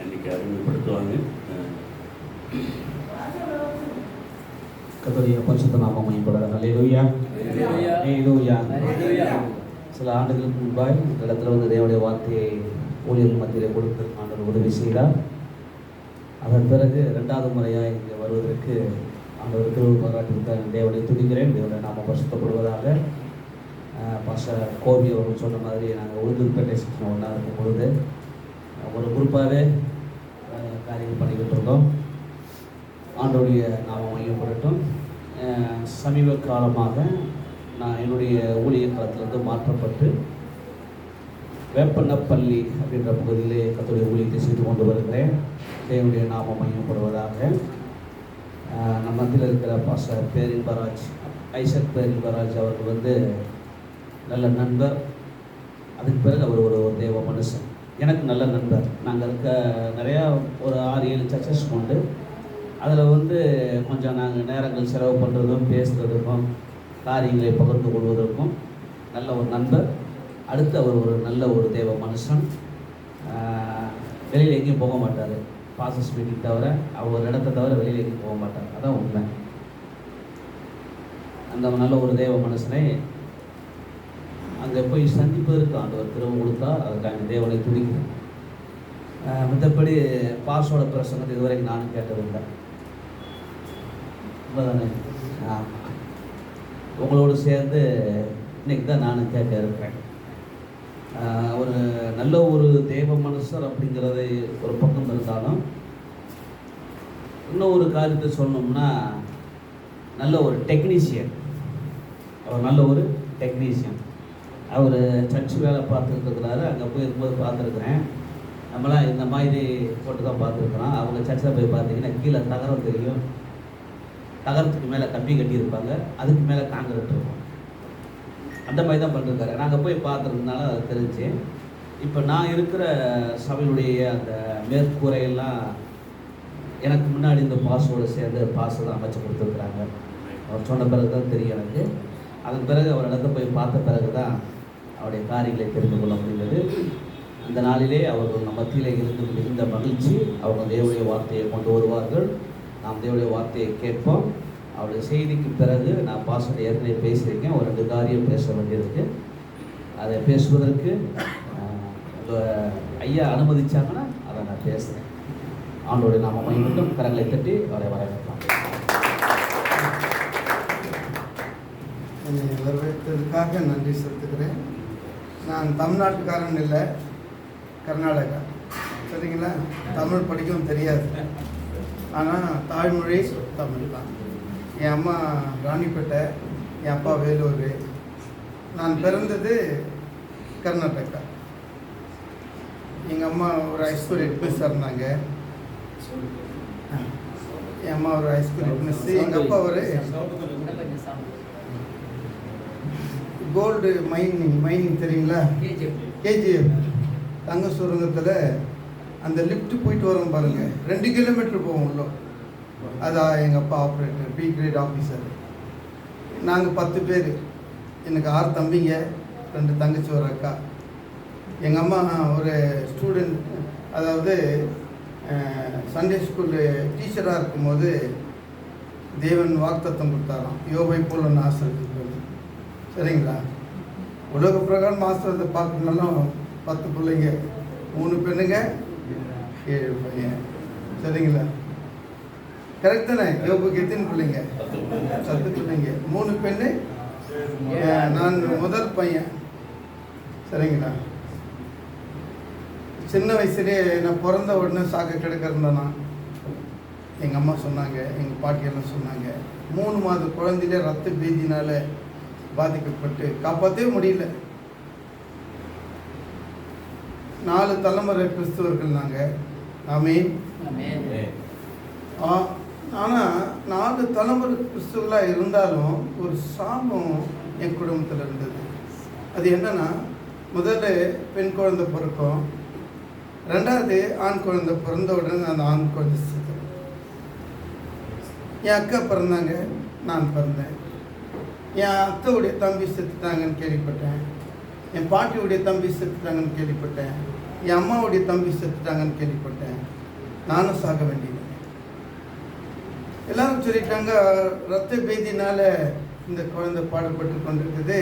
இன்னைக்கு அறிமுகப்படுத்துவாங்க. கர்த்தருடைய பரிசுத்த நாமம் மகிமைப்பட. ஹல்லேலூயா, ஹல்லேலூயா. சில ஆண்டுகளுக்கு முன்பாய் இந்த இடத்துல வந்து தேவனுடைய வார்த்தையை ஊழியர்கள் மத்தியிலே கொடுத்து ஆண்டவர் உதவி செய்தார். அதன் பிறகு 2வது முறையாக இங்கே வருவதற்கு ஆண்டவர் கிருபை பாராட்டியிருக்க தேவனை துதிக்கிறேன். தேவனை நாம பரிசுத்தப்படுவதாக. பாஸ்டர் கோபி அவர்கள் சொன்ன மாதிரி நாங்கள் உளுந்தூர்பேட்டை செக்ஷன் ஒன்றா இருக்கும் பொழுது ஒரு குரூப்பாகவே காரியங்கள் பண்ணிக்கிட்டு இருந்தோம். ஆண்டோடைய நாம மையப்படட்டும். சமீப காலமாக நான் என்னுடைய ஊழிய காலத்திலிருந்து மாற்றப்பட்டு வேப்பனப்பள்ளி அப்படின்ற பகுதியிலே கர்த்தருடைய ஊழியத்தை செய்து கொண்டு வருகிறேன். தேவனுடைய நாம மையப்படுவதாக. நம்ம மத்தியில் இருக்கிற பாஸ்டர் பேரின்பராஜ், ஐசக் பேரின்பராஜ் அவர்கள் வந்து நல்ல நண்பர். அதுக்கு பிறகு அவர் ஒரு தேவ மனுஷன், எனக்கு நல்ல நண்பர். நாங்கள் இருக்க நிறையா ஒரு 6-7 சர்ச்சஸ் உண்டு. அதில் வந்து கொஞ்சம் நாங்கள் நேரங்கள் செலவு பண்ணுறதும் பேசுகிறதுக்கும் காரியங்களை பகிர்ந்து கொள்வதற்கும் நல்ல ஒரு நண்பர். அடுத்து அவர் ஒரு நல்ல ஒரு தேவ மனுஷன். வெளியில் எங்கேயும் போக மாட்டார். பாசஸ் மீட்டிங் தவிர அவர் ஒரு இடத்த தவிர வெளியில் எங்கேயும் போக மாட்டார். அதான் உண்மை. அந்த நல்ல ஒரு தேவ மனுஷனை அங்கே போய் சந்திப்பதற்கு ஆண்டவர் திறவு கொடுத்தா அதுக்காக தேவனை துடிக்கிறேன். மற்றபடி பாஸோட பிரசங்கத்தை இதுவரைக்கும் நானும் கேட்டதில்லை. தானே உங்களோடு சேர்ந்து இன்னைக்கு தான் நானும் கேட்க இருக்கிறேன். ஒரு நல்ல ஒரு தேவ மனுஷர் அப்படிங்கிறதை ஒரு பக்கம் இருந்தாலும் இன்னும் ஒரு காரியத்தை சொல்லணும்னா நல்ல ஒரு டெக்னீஷியன். அவர் நல்ல ஒரு டெக்னீஷியன். அவர் சர்ச் வேலை பார்த்துருக்குறாரு. அங்கே போய் இருக்கும்போது பார்த்துருக்குறேன். நம்மளாம் இந்த மாதிரி போட்டு தான் பார்த்துருக்குறோம். அவங்க சர்ச்சில் போய் பார்த்தீங்கன்னா கீழே தகரம் தெரியும், தகரத்துக்கு மேலே கம்பி கட்டியிருப்பாங்க, அதுக்கு மேலே காங்கிரீட் இருக்கும். அந்த மாதிரி தான் பண்ணிருக்காரு. நாங்கள் போய் பார்த்துருந்தனால அது தெரிஞ்சு. இப்போ நான் இருக்கிற சபையுடைய அந்த மேற்கூரையெல்லாம் எனக்கு முன்னாடி இந்த பாஸோடு சேர்ந்து பாஸை தான் அமைச்சு கொடுத்துருக்குறாங்க. அவர் சொன்ன பிறகு தான் தெரியும் எனக்கு. அதன் பிறகு அவர் இடத்த போய் பார்த்த பிறகு தான் அவருடைய காரியங்களை தெரிந்து கொள்ள முடிந்தது. அந்த நாளிலே அவர்கள் நம்ம மத்தியிலே இருந்து மிகுந்த மகிழ்ச்சி. அவங்க தேவனுடைய வார்த்தையை கொண்டு வருவார்கள். நாம் தேவனுடைய வார்த்தையை கேட்போம். அவருடைய செய்திக்கு பிறகு நான் பாஸ்டர் ஏற்கனவே பேசியிருக்கேன். ஒரு 2 காரியம் பேச வேண்டியிருக்கு. அதை பேசுவதற்கு ஐயா அனுமதிச்சாங்கன்னா அதை நான் பேசுகிறேன். ஆண்டோடைய நாம மகிமைப்படட்டும். கரங்களை தட்டி அவரை வரவேற்கலாம். என்னை வரவேற்றதுக்காக நன்றி செலுத்துகிறேன். நான் தமிழ்நாட்டுக்காரன் இல்லை, கர்நாடகா. சரிங்களா? தமிழ் படிக்கவும் தெரியாது. ஆனால் தாய்மொழி தமிழ் தான். என் அம்மா ராணிப்பேட்டை, என் அப்பா வேலூர். நான் பிறந்தது கர்நாடகா. எங்கள் அம்மா ஒரு ஹைஸ்கூல் ஹெட்மிஸ்ஸாக இருந்தாங்க. என் அம்மா ஒரு ஹைஸ்கூல் ஹெட்மிஸ்ஸு. எங்கள் அப்பா ஒரு கோல்டு மைனிங் தெரியுங்களா? கேஜிஎஃப் தங்க சுரங்கத்தில் அந்த லிஃப்ட் போயிட்டு வரோம் பாருங்கள், 2 கிலோமீட்டர் போவோம் உள்ள. அதான் எங்கள் அப்பா ஆப்ரேட்டர், பி கிரேட் ஆஃபீஸர். நாங்கள் 10 பேர். எனக்கு 6 தம்பிங்க, 2 தங்கச்சி, ஒரு அக்கா. எங்கள் அம்மா ஒரு ஸ்டூடெண்ட், அதாவது சண்டே ஸ்கூலு டீச்சராக இருக்கும்போது தேவன் வாக்குத்தத்தம் கொடுத்தாராம், யோபை போல் ஒன்று ஆசிரியர். சரிங்களா? உலக பிரகாரம் ஆசிரியத்தை பார்க்கணுன்னாலும் 10 பிள்ளைங்க, 3 பெண்ணுங்க, 7 பையன். சரிங்களா? கரெக்ட் தானே? யோபுக்கு எத்தனை பிள்ளைங்க? 10 பிள்ளைங்க, 3 பெண்ணு, நான் முதல் பையன். சரிங்களா? சின்ன வயசுலேயே நான் பிறந்த உடனே சாக்க கிடக்கிறேன்னா எங்கள் அம்மா சொன்னாங்க, எங்கள் பாட்டியெல்லாம் சொன்னாங்க, 3 மாத குழந்தையிலே ரத்த பீதினால் பாதிக்கப்பட்டு காப்பாற்றவே முடியல. 4 தலைமுறை கிறிஸ்தவர்கள் நாங்கள். ஆமீன். ஆனால் 4 தலைமுறை கிறிஸ்தவர்களாக இருந்தாலும் ஒரு சாபம் என் குடும்பத்தில் இருந்தது. அது என்னன்னா, முதல்ல பெண் குழந்தை பிறக்கும், 2வது ஆண் குழந்தை பிறந்த உடனே அந்த ஆண் குழந்தை செத்து. என் அக்கா பிறந்தாங்க, நான் பிறந்தேன். என் அத்தையுடைய தம்பி செத்துட்டாங்கன்னு கேள்விப்பட்டேன். என் பாட்டியுடைய தம்பி செத்துட்டாங்கன்னு கேள்விப்பட்டேன். என் அம்மாவுடைய தம்பி செத்துட்டாங்கன்னு கேள்விப்பட்டேன். நானும் சாக வேண்டியது. எல்லாரும் சொல்லிட்டாங்க, ரத்த பேதினால இந்த குழந்தை பாடுபட்டு கொண்டிருக்குது,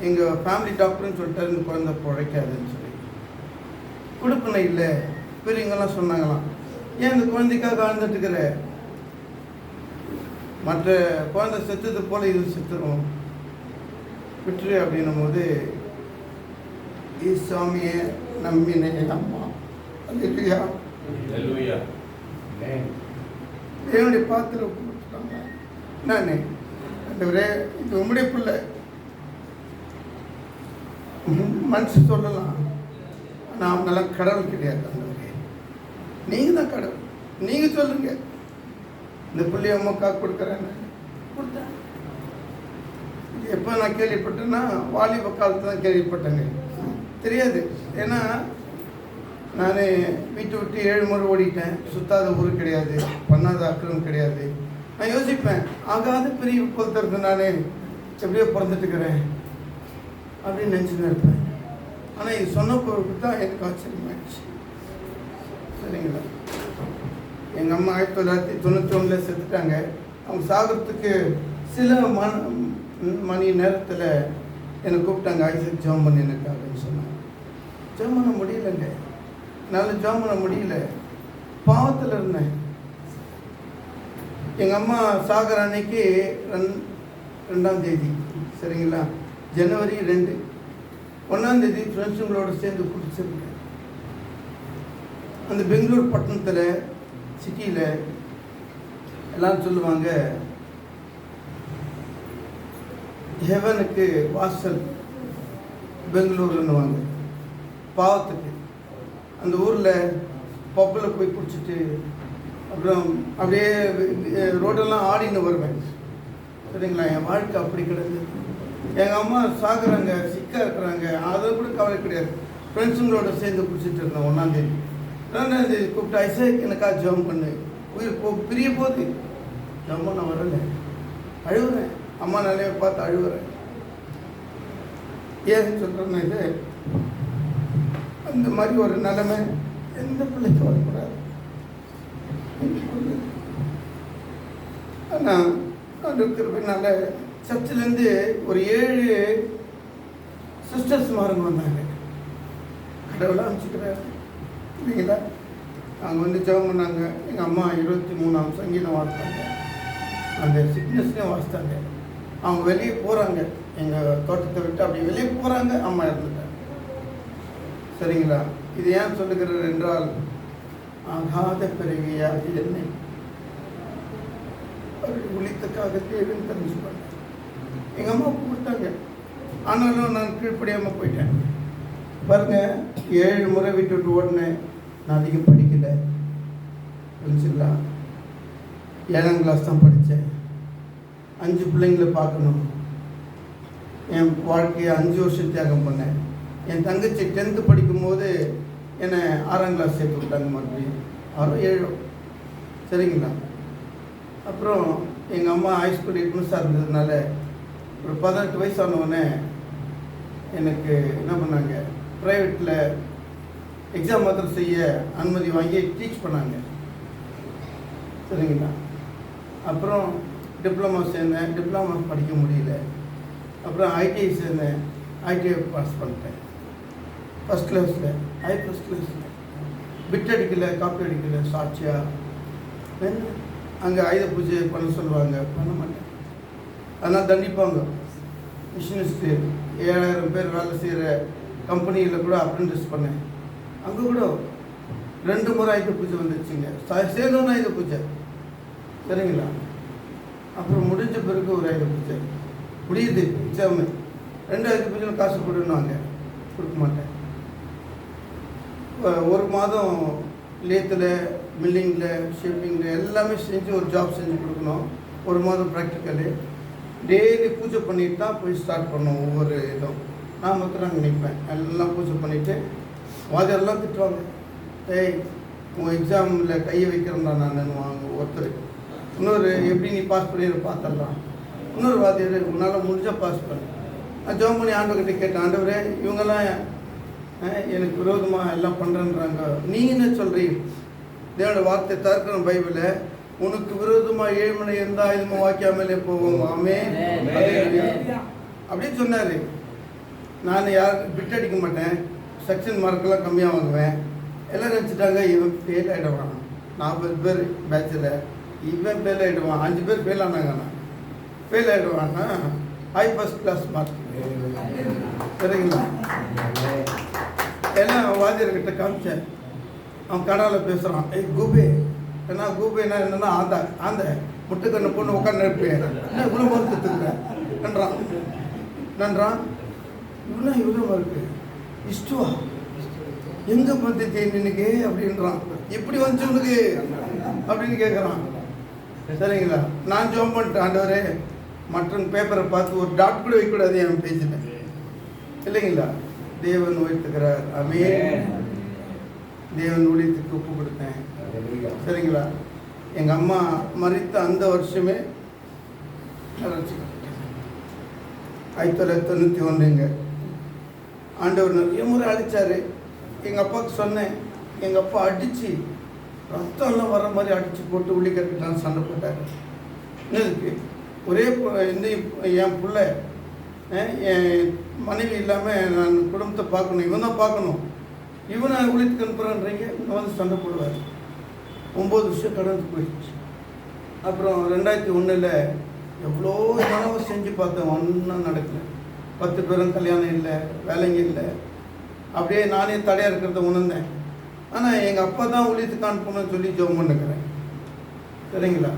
எங்கள் ஃபேமிலி டாக்டர்னு சொல்லிட்டாரு இந்த குழந்தை பிழைக்காதுன்னு சொல்லி. கொடுப்பனை இல்லை பெரியவங்கெல்லாம் சொன்னாங்களாம், ஏன் இந்த குழந்தைக்காக ஆழ்ந்துட்டுருக்கிற, மற்ற குழந்தை செத்துது போல இது செத்துரும், விட்டுரு அப்படின்னும் போது சாமியை நம்பினே அம்மா அல்லேலூயா தேவனுடைய பாத்திரம் கொடுத்துட்டாங்க. நான் ஆண்டவரே இது உம்முடைய பிள்ளை, மனுஷன் சொல்லலாம், ஆனால் அவங்கெல்லாம் கடவுள் கிடையாது. ஆண்டவரே நீங்கள் தான் கடவுள், நீங்கள் சொல்லுங்க இந்த பிள்ளைய அம்மாக்காக கொடுக்குறேன்னு கொடுத்தேன். எப்போ நான் கேள்விப்பட்டேன்னா வாலிப காலத்தில் தான் கேள்விப்பட்டேங்க, தெரியாது. ஏன்னா நான் வீட்டை விட்டு 7 முறை ஓடிட்டேன், சுத்தாத ஊர் கிடையாது, பண்ணாத அக்கிரம் கிடையாது. நான் யோசிப்பேன், ஆகாத பெரிய பொறுத்தருக்கு நான் எப்படியோ பிறந்துட்டுக்கிறேன் அப்படின்னு நினச்சின்னு இருப்பேன். ஆனால் இது சொன்ன பொருளுக்கு தான் எனக்கு ஆச்சரியமாயிடுச்சு. சரிங்களா, எங்கள் அம்மா 1991 செத்துட்டாங்க. அவங்க சாகிறதுக்கு சில மணி நேரத்தில் என்னை கூப்பிட்டாங்க, ஐசக் ஜாம் பண்ணி எனக்கு அப்படின்னு சொன்னாங்க. ஜாம் பண்ண முடியலைங்க, என்னால் ஜாம் பண்ண முடியல, பாவத்தில் இருந்தேன். எங்கள் அம்மா சாகிற அன்னைக்கு 2ஆம் தேதி, சரிங்களா, ஜனவரி 2, 1ஆம் தேதி ஃப்ரெண்ட்ஸுங்களோட சேர்ந்து குடிச்சிருக்கேன். அந்த பெங்களூர் பட்டணத்தில் சிட்டியில் எல்லாம் சொல்லுவாங்க, ஹெவனுக்கு வாசல் பெங்களூர்னுவாங்க பாவத்துக்கு. அந்த ஊரில் பப்பில் போய் குடிச்சிட்டு அப்புறம் அப்படியே ரோடெல்லாம் ஆடின்னு வருவேன். சரிங்களா, என் வாழ்க்கை அப்படி கிடந்தது. எங்கள் அம்மா சாகுறாங்க, சிக்காக இருக்கிறாங்க, அதை கூட கவலை கிடையாது. ஃப்ரெண்ட்ஸுங்களோட சேர்ந்து குடிச்சிட்டு இருந்தேன். 1ஆம் தேதி 2ஆம் தேதி கூப்பிட்டு ஐசக் எனக்காக ஜெபம் பண்ணு, உயிர் பிரிய போகுது. ஜெபம் பண்ண வரலை, அழுகுறேன், அம்மா நிலையை பார்த்து அழுகுறேன். ஏன்னு சொல்கிறேன்னா, இது அந்த மாதிரி ஒரு நிலைமை எந்த பிள்ளைக்கு வரக்கூடாது. ஆனால் அது இருக்கிறதுனால சர்ச்சிலேருந்து ஒரு 7 சிஸ்டர்ஸ் மாறுங்க வந்தாங்க. கடவுளாக அனுப்பிச்சுக்கிறாரு இல்லைங்களா. அவங்க வந்து ஜெபம் பண்ணாங்க. எங்கள் அம்மா 23ஆம் சங்கீதம் வாசித்தாங்க, அந்த சிக்னஸ்லேயும் வாசித்தாங்க. அவங்க வெளியே போகிறாங்க, எங்கள் தோட்டத்தை விட்டு அப்படி வெளியே போகிறாங்க, அம்மா இருந்துட்டாங்க. சரிங்களா, இது ஏன் சொல்லுகிறார் என்றால், ஆகாத பிறவியாக என்னை அவர்கள் ஒழித்துக்காக தேவன் தெரிஞ்சுப்பாங்க. எங்கள் அம்மா கூப்பிட்டாங்க, ஆனாலும் நான் கீழ்ப்படியாமல் போயிட்டேன். பாருங்க, 7 முறை விட்டு விட்டு ஓடினேன். நான் அதிகம் படிக்கலை, புரிஞ்சுங்களா. 7ஆம் கிளாஸ் தான் படித்தேன். 5 பிள்ளைங்களை பார்க்கணும். என் வாழ்க்கையை 5 வருஷம் தியாகம் பண்ணேன். என் தங்கச்சி 10th படிக்கும்போது என்னை 6ஆம் கிளாஸ் சேர்த்து விட்டாங்க, மறுபடியும் 6 7. சரிங்களா. அப்புறம் எங்கள் அம்மா ஹைஸ்கூல் இட்மிஸாக இருந்ததுனால ஒரு 18 வயசு ஆனவுடனே எனக்கு என்ன பண்ணாங்க, ப்ரைவேட்டில் எக்ஸாம் மாத்திரம் செய்ய அனுமதி வாங்கி டீச் பண்ணாங்க. சரிங்களா. அப்புறம் டிப்ளமா சேர்ந்தேன், டிப்ளமா படிக்க முடியல. அப்புறம் ஐடிஐ சேர்ந்தேன், ஐடிஐ பாஸ் பண்ணிட்டேன் ஃபஸ்ட் கிளாஸில், ஃபஸ்ட் கிளாஸில். பிட் அடிக்கலை, காப்பி அடிக்கலை, சாட்சியாக. அங்கே ஆயுத பூஜை பண்ண சொல்லுவாங்க, பண்ண மாட்டேன். அதனால் தண்டிப்பாங்க. மிஷினிஸ்ட்டு 7000 பேர் வேலை செய்கிற கம்பெனியில் கூட அப்ரெண்டிஸ் பண்ணேன். அங்கே கூட 2 முறை ஆயுத பூஜை வந்துடுச்சுங்க. சேர்ந்தோன்னு ஆயுத பூஜை. சரிங்களா. அப்புறம் முடிஞ்ச பிறகு ஒரு ஆயுத பூஜை முடியுது, எக்ஸாமு. 2 ஆயுத பூஜை காசு கொடுன்னுவாங்க, கொடுக்க மாட்டேன். 1 மாதம் லேத்தில், மில்லிங்கில், ஷேப்பிங்கில் எல்லாமே செஞ்சு ஒரு ஜாப் செஞ்சு கொடுக்கணும். 1 மாதம் ப்ராக்டிக்கலு. டெய்லி பூஜை பண்ணிட்டு தான் போய் ஸ்டார்ட் பண்ணோம் ஒவ்வொரு இதுவும். நான் மாத்திரம் அங்கே நிற்பேன், எல்லாம் பூஜை பண்ணிவிட்டு வாதியெல்லாம் திட்டுவாங்க. ஏய், உங்கள் எக்ஸாமில் கையை வைக்கிறேன்டா நான் வாங்க ஒருத்தர். இன்னொரு எப்படி நீ பாஸ் பண்ணி பார்த்துடலாம். இன்னொரு வாத்தியார் உன்னால் முடிஞ்சால் பாஸ் பண்ணு. நான் ஜெபம் பண்ணி ஆண்டவர்கிட்ட கேட்டேன், ஆண்டவரே இவங்கெல்லாம் எனக்கு விரோதமாக எல்லாம் பண்ணுறேன்றாங்க, நீங்கள் என்ன சொல்கிறீங்க? தேவனோட வார்த்தை தர்க்கணும் பைபிளை. உனக்கு விரோதமாக ஏழ்மனை எந்த ஆயுதமும் வாய்க்காமலே போவோம். ஆமென். அப்படின்னு சொன்னார். நான் யாரும் பிட் அடிக்க மாட்டேன், செக்ஷன் மார்க்கெல்லாம் கம்மியாக வாங்குவேன். எல்லாம் நினச்சிட்டாங்க இவன் ஃபெயில் ஆகிடுவான். 40 பேர் பேட்சில் இவன் ஃபெயில் ஆகிடுவான். 5 பேர் ஃபெயில் ஆனாங்கண்ணா. ஃபெயில் ஆகிடுவான்னா ஃபர்ஸ்ட் கிளாஸ் மார்க். சரிங்களா? எல்லாம் வாத்தியர்கிட்ட காமிச்சேன். அவன் கடாவில் பேசுகிறான். கூபே ஏன்னா கூபேனா என்னன்னா அந்த முட்டுக்கண்ணு பொண்ணு உட்காந்து இருப்பேன். என்ன இவ்வளோ மார்க் எடுத்துக்கிறேன் நன்றான். இவ்வளோ மார்க்கு இஷ்டுவா எங்கே பார்த்து இன்னைக்கு அப்படின்றான். எப்படி வந்துச்சு உனக்கு அப்படின்னு கேட்குறான். சரிங்களா? நான் ஜோம் பண்ணிட்டேன். ஆண்டவரே மற்ற பேப்பரை பார்த்து ஒரு டாட் கூட வைக்கக்கூடாது என் பேஜில். இல்லைங்களா? தேவன் உயர்த்துக்கிறார். ஆமென். தேவன் ஊழியத்துக்கு ஒப்பு கொடுத்தேன். சரிங்களா? எங்கள் அம்மா மரித்த அந்த வருஷமே 1991 ஆண்டவர் நிறைய முறை அடித்தார். எங்கள் அப்பாவுக்கு சொன்னேன். எங்கள் அப்பா அடித்து ரத்தம்லாம் வர மாதிரி அடித்து போட்டு உள்ளி கட்டிட்டான்னு சண்டை போட்டார். என்னதுக்கு? ஒரே இந்த என் பிள்ளை என் மனைவி இல்லாமல் நான் குடும்பத்தை பார்க்கணும், இவன் தான் பார்க்கணும், இவனை உழைத்துக்கு அனுப்புகிறான்றீங்க. இவன் வந்து சண்டை போடுவார். 9 வருஷம் கடந்து போயிடுச்சு. அப்புறம் 2001 எவ்வளோ கனவு செஞ்சு பார்த்தேன், ஒன்றும் நடக்கலை. 10 பேரும் கல்யாணம் இல்லை, வேலைங்க இல்லை. அப்படியே நானே தடையாக இருக்கிறத உணர்ந்தேன். ஆனால் எங்கள் அப்பா தான் உழைத்துக்கு அனுப்பணும்னு சொல்லி ஜெபம் பண்ணுக்கிறேன். சரிங்களா?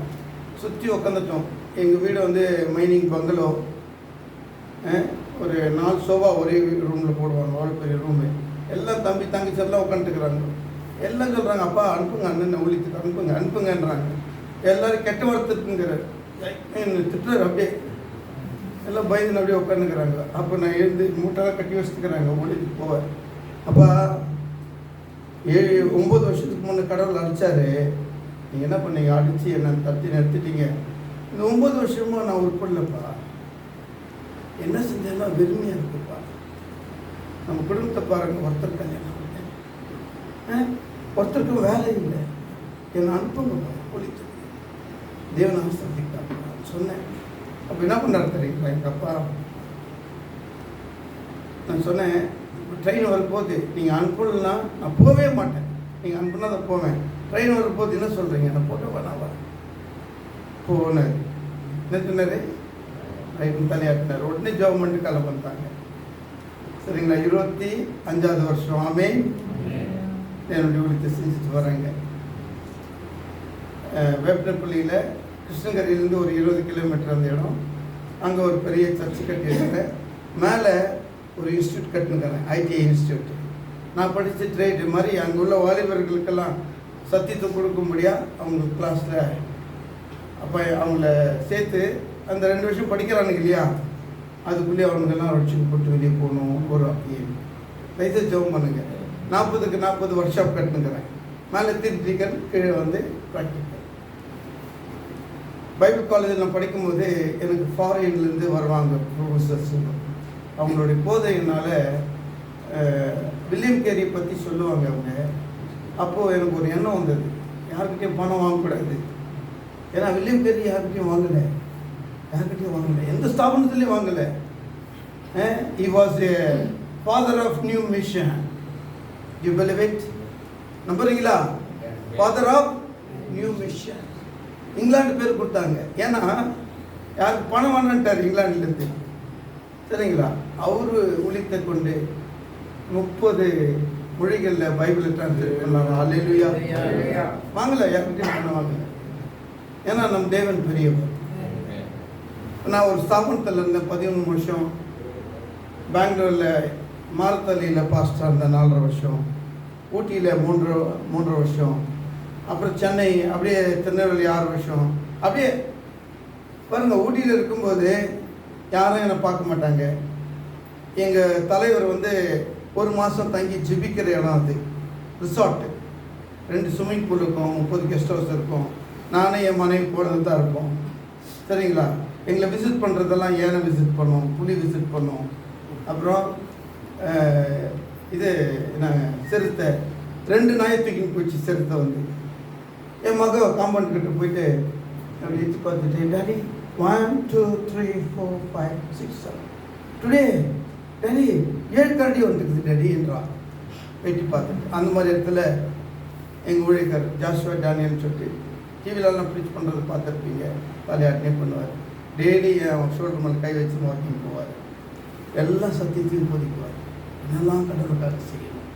சுற்றி உக்காந்துட்டோம். எங்கள் வீடு வந்து மைனிங் பங்களோ. ஒரு 4 சோஃபா ஒரே ரூமில் போடுவாங்க. அவ்வளோ பெரிய ரூமு. எல்லாம் தம்பி தங்கச்செல்லாம் உட்காந்துட்டுக்கிறாங்க. எல்லாம் சொல்கிறாங்க, அப்பா அனுப்புங்க, அண்ணன் உழைத்துக்கு அனுப்புங்கன்றாங்க. எல்லோரும் கெட்ட வார்த்தைங்கிறார். திட்டுறாரு. அப்படியே எல்லாம் பயந்துன்னு அப்படியே உட்காந்துக்கிறாங்க. அப்போ நான் எழுந்து மூட்டெல்லாம் கட்டி வச்சுட்டுக்கிறாங்க. ஒழித்துக்கு போவேன். அப்பா 9 வருஷத்துக்கு முன்னே கடவுள் அடித்தார். நீங்கள் என்ன பண்ணீங்க? அடித்து என்னை தட்டி நிறுத்திட்டீங்க. இந்த 9 வருஷமாக நான் உருப்படலப்பா. என்ன செஞ்சேன்னா வெறுமையாக இருக்குப்பா. நம்ம குடும்பத்தை பாருங்கள். ஒருத்தர் கல்யாணம் பண்ணேன், ஒருத்தருக்கு வேலை இல்லை. என்னை அனுப்புங்கப்பா ஒழித்து தேவன் ஆசீர்வதிப்பார் சொன்னேன். அப்போ என்ன பண்ணார் தெரியுங்களா? எங்கள் அப்பா நான் சொன்னேன், ட்ரெயின் வரும்போது நீங்கள் அனுப்பலன்னா நான் போகவே மாட்டேன். நீங்கள் அனுப்புனா தான் போவேன். ட்ரெயின் வரும்போது என்ன சொல்கிறீங்க? நான் போட்ட வேணாவா போனார். என்ன சொன்னார்? ரைட்டு தலையாட்டினார். உடனே ஜாப் பண்ணிட்டு காலை பண்ணிட்டாங்க. சரிங்களா? 25வது வருஷம். ஆமென். என்னுடைய ஊழியத்தை செஞ்சுட்டு வராங்க. வேப்பனப்பள்ளியில் கிருஷ்ணகிரியிலேருந்து ஒரு 20 கிலோமீட்டர் அந்த இடம். அங்கே ஒரு பெரிய சர்ச்சு கட்டியிருக்கிறேன். மேலே ஒரு இன்ஸ்டியூட் கட்டுனுக்கிறேன், ஐடிஐ இன்ஸ்டியூட். நான் படித்த ட்ரேடு மாதிரி அங்கே உள்ள வாலிபர்களுக்கெல்லாம் சத்தியத்தை கொடுக்கும்படியாக அவங்க கிளாஸில் அப்போ அவங்கள சேர்த்து அந்த 2 வருஷம் படிக்கிறானுங்க இல்லையா, அதுக்குள்ளேயே அவனுங்கெல்லாம் ரட்சிப்பு போட்டு வெளியே போகணும். ஒரு லைசன்ஸ் ஜெபம் பண்ணுங்க. 40க்கு 40 ஒர்க் ஷாப் கட்டுனுக்கிறேன். மேலே தியரிட்டிக்கல், கீழே வந்து ப்ராக்டிக்கல். பைபிள் காலேஜில் நான் படிக்கும்போது எனக்கு ஃபாரின்லேருந்து வருவாங்க ப்ரொஃபஸர்ஸ். அவங்களுடைய போதையினால் வில்லியம் கேரியை பற்றி சொல்லுவாங்க அவங்க. அப்போது எனக்கு ஒரு எண்ணம் வந்தது, யாருக்கிட்டையும் பணம் வாங்கக்கூடாது. ஏன்னா வில்லியம் கேரி யாருக்கிட்டையும் வாங்கலை, எந்த ஸ்தாபனத்துலேயும் வாங்கலை. he was a father of new mission. you believe it? நம்புறீங்களா? father of new mission. England பேர் கொடுத்தாங்க. ஏன்னா யாருக்கு பணம் வேணான்ட்டார் இங்கிலாந்துலேருந்து. சரிங்களா? அவரு உழைத்தை கொண்டு 30 மொழிகளில் பைபிளை டிரான்ஸ்லேட் பண்ணாங்க. அல்லேலூயா. வாங்கலை, யாருக்கிட்டையும் பணம் வாங்கலை. ஏன்னா நம் தேவன் பெரியவர். நான் ஒரு ஸ்தாபனத்தில் இருந்தேன் 11 வருஷம். பெங்களூரில் மாரத்தலியில் பாஸ்டர் இருந்தேன் 4.5 வருஷம். ஊட்டியில் 3 வருஷம். அப்புறம் சென்னை, அப்படியே திருநெல்வேலி 6 வருஷம். அப்படியே பாருங்கள், ஊட்டியில் இருக்கும்போது யாரும் என்னை பார்க்க மாட்டாங்க. எங்கள் தலைவர் வந்து 1 மாதம் தங்கி ஜிபிக்கிற இடம் அது ரிசார்ட்டு. 2 ஸ்விம்மிங் பூல் இருக்கும், 30 கெஸ்ட் ஹவுஸ் இருக்கும். நானே என் மனைவி போனது தான் இருப்போம். சரிங்களா? எங்களை விசிட் பண்ணுறதெல்லாம் யானை விசிட் பண்ணோம், புலி விசிட் பண்ணோம். அப்புறம் இது என்ன சிறுத்தை 2 நாயை தூக்கின்னு போயிடுச்சு. சிறுத்தை வந்து என் மக காம்பவுண்ட் கிட்ட போயிட்டு அப்படி எடுத்து பார்த்துட்டு, டாடி 1 2 3 4 5 6 7 டுடே டாடி 7 கரடி வந்துருக்குது டாடி என்றான். வெட்டி பார்த்துட்டு அந்த மாதிரி இடத்துல எங்கள் ஊழியக்கார் ஜாஷுவா டேனியல்னு சொல்லிட்டு டிவிலெலாம் ப்ரீச் பண்ணுறது பார்த்துருப்பீங்க. தலையாட்டினே பண்ணுவார். டெய்லி அவன் ஷோல்டர் மேலே கை வச்சு வாக்கிங் போவார். எல்லா சத்தியத்தையும் போதிக்குவார். என்னெல்லாம் கடவுளுக்காக செய்யணும்.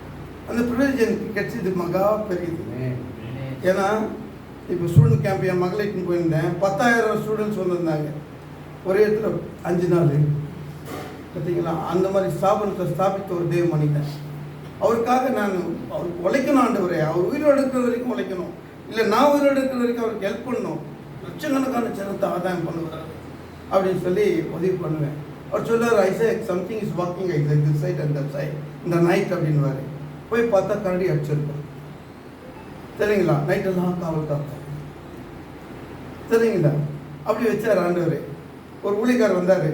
அந்த ப்ரிவிலேஜ் எனக்கு கிடைச்சது மகா பெரியது. ஏன்னா இப்போ ஸ்டூடெண்ட் கேம்ப் என் மகளிர்னு போயிருந்தேன். 10,000 ஸ்டூடெண்ட்ஸ் வந்திருந்தாங்க ஒரே இடத்துல 5 நாள். பார்த்தீங்களா, அந்த மாதிரி ஸ்தாபனத்தை ஸ்தாபித்த ஒரு தேவ மனிதன். அவருக்காக நான் அவருக்கு உழைக்கணும் ஆண்டவரே. அவர் உயிரோடு இருக்கிற வரைக்கும் உழைக்கணும், இல்லை நான் உயிரோடு இருக்கிற வரைக்கும் அவருக்கு ஹெல்ப் பண்ணணும். லட்சக்கணக்கான ஜனத்தை ஆதாயம் பண்ணுவார் அப்படின்னு சொல்லி உதவி பண்ணுவேன். அவர் சொல்லுவார், I say something is walking I like this side and that side இந்த நைட் அப்படின்வாரு. போய் பார்த்தா கரடி அடிச்சிருப்போம். சரிங்களா, நைட்டெல்லாம் காவல் காப்போம். சரிங்களா, அப்படி வச்சார் ஆண்டவர். ஒரு ஊழியக்கார் வந்தார்.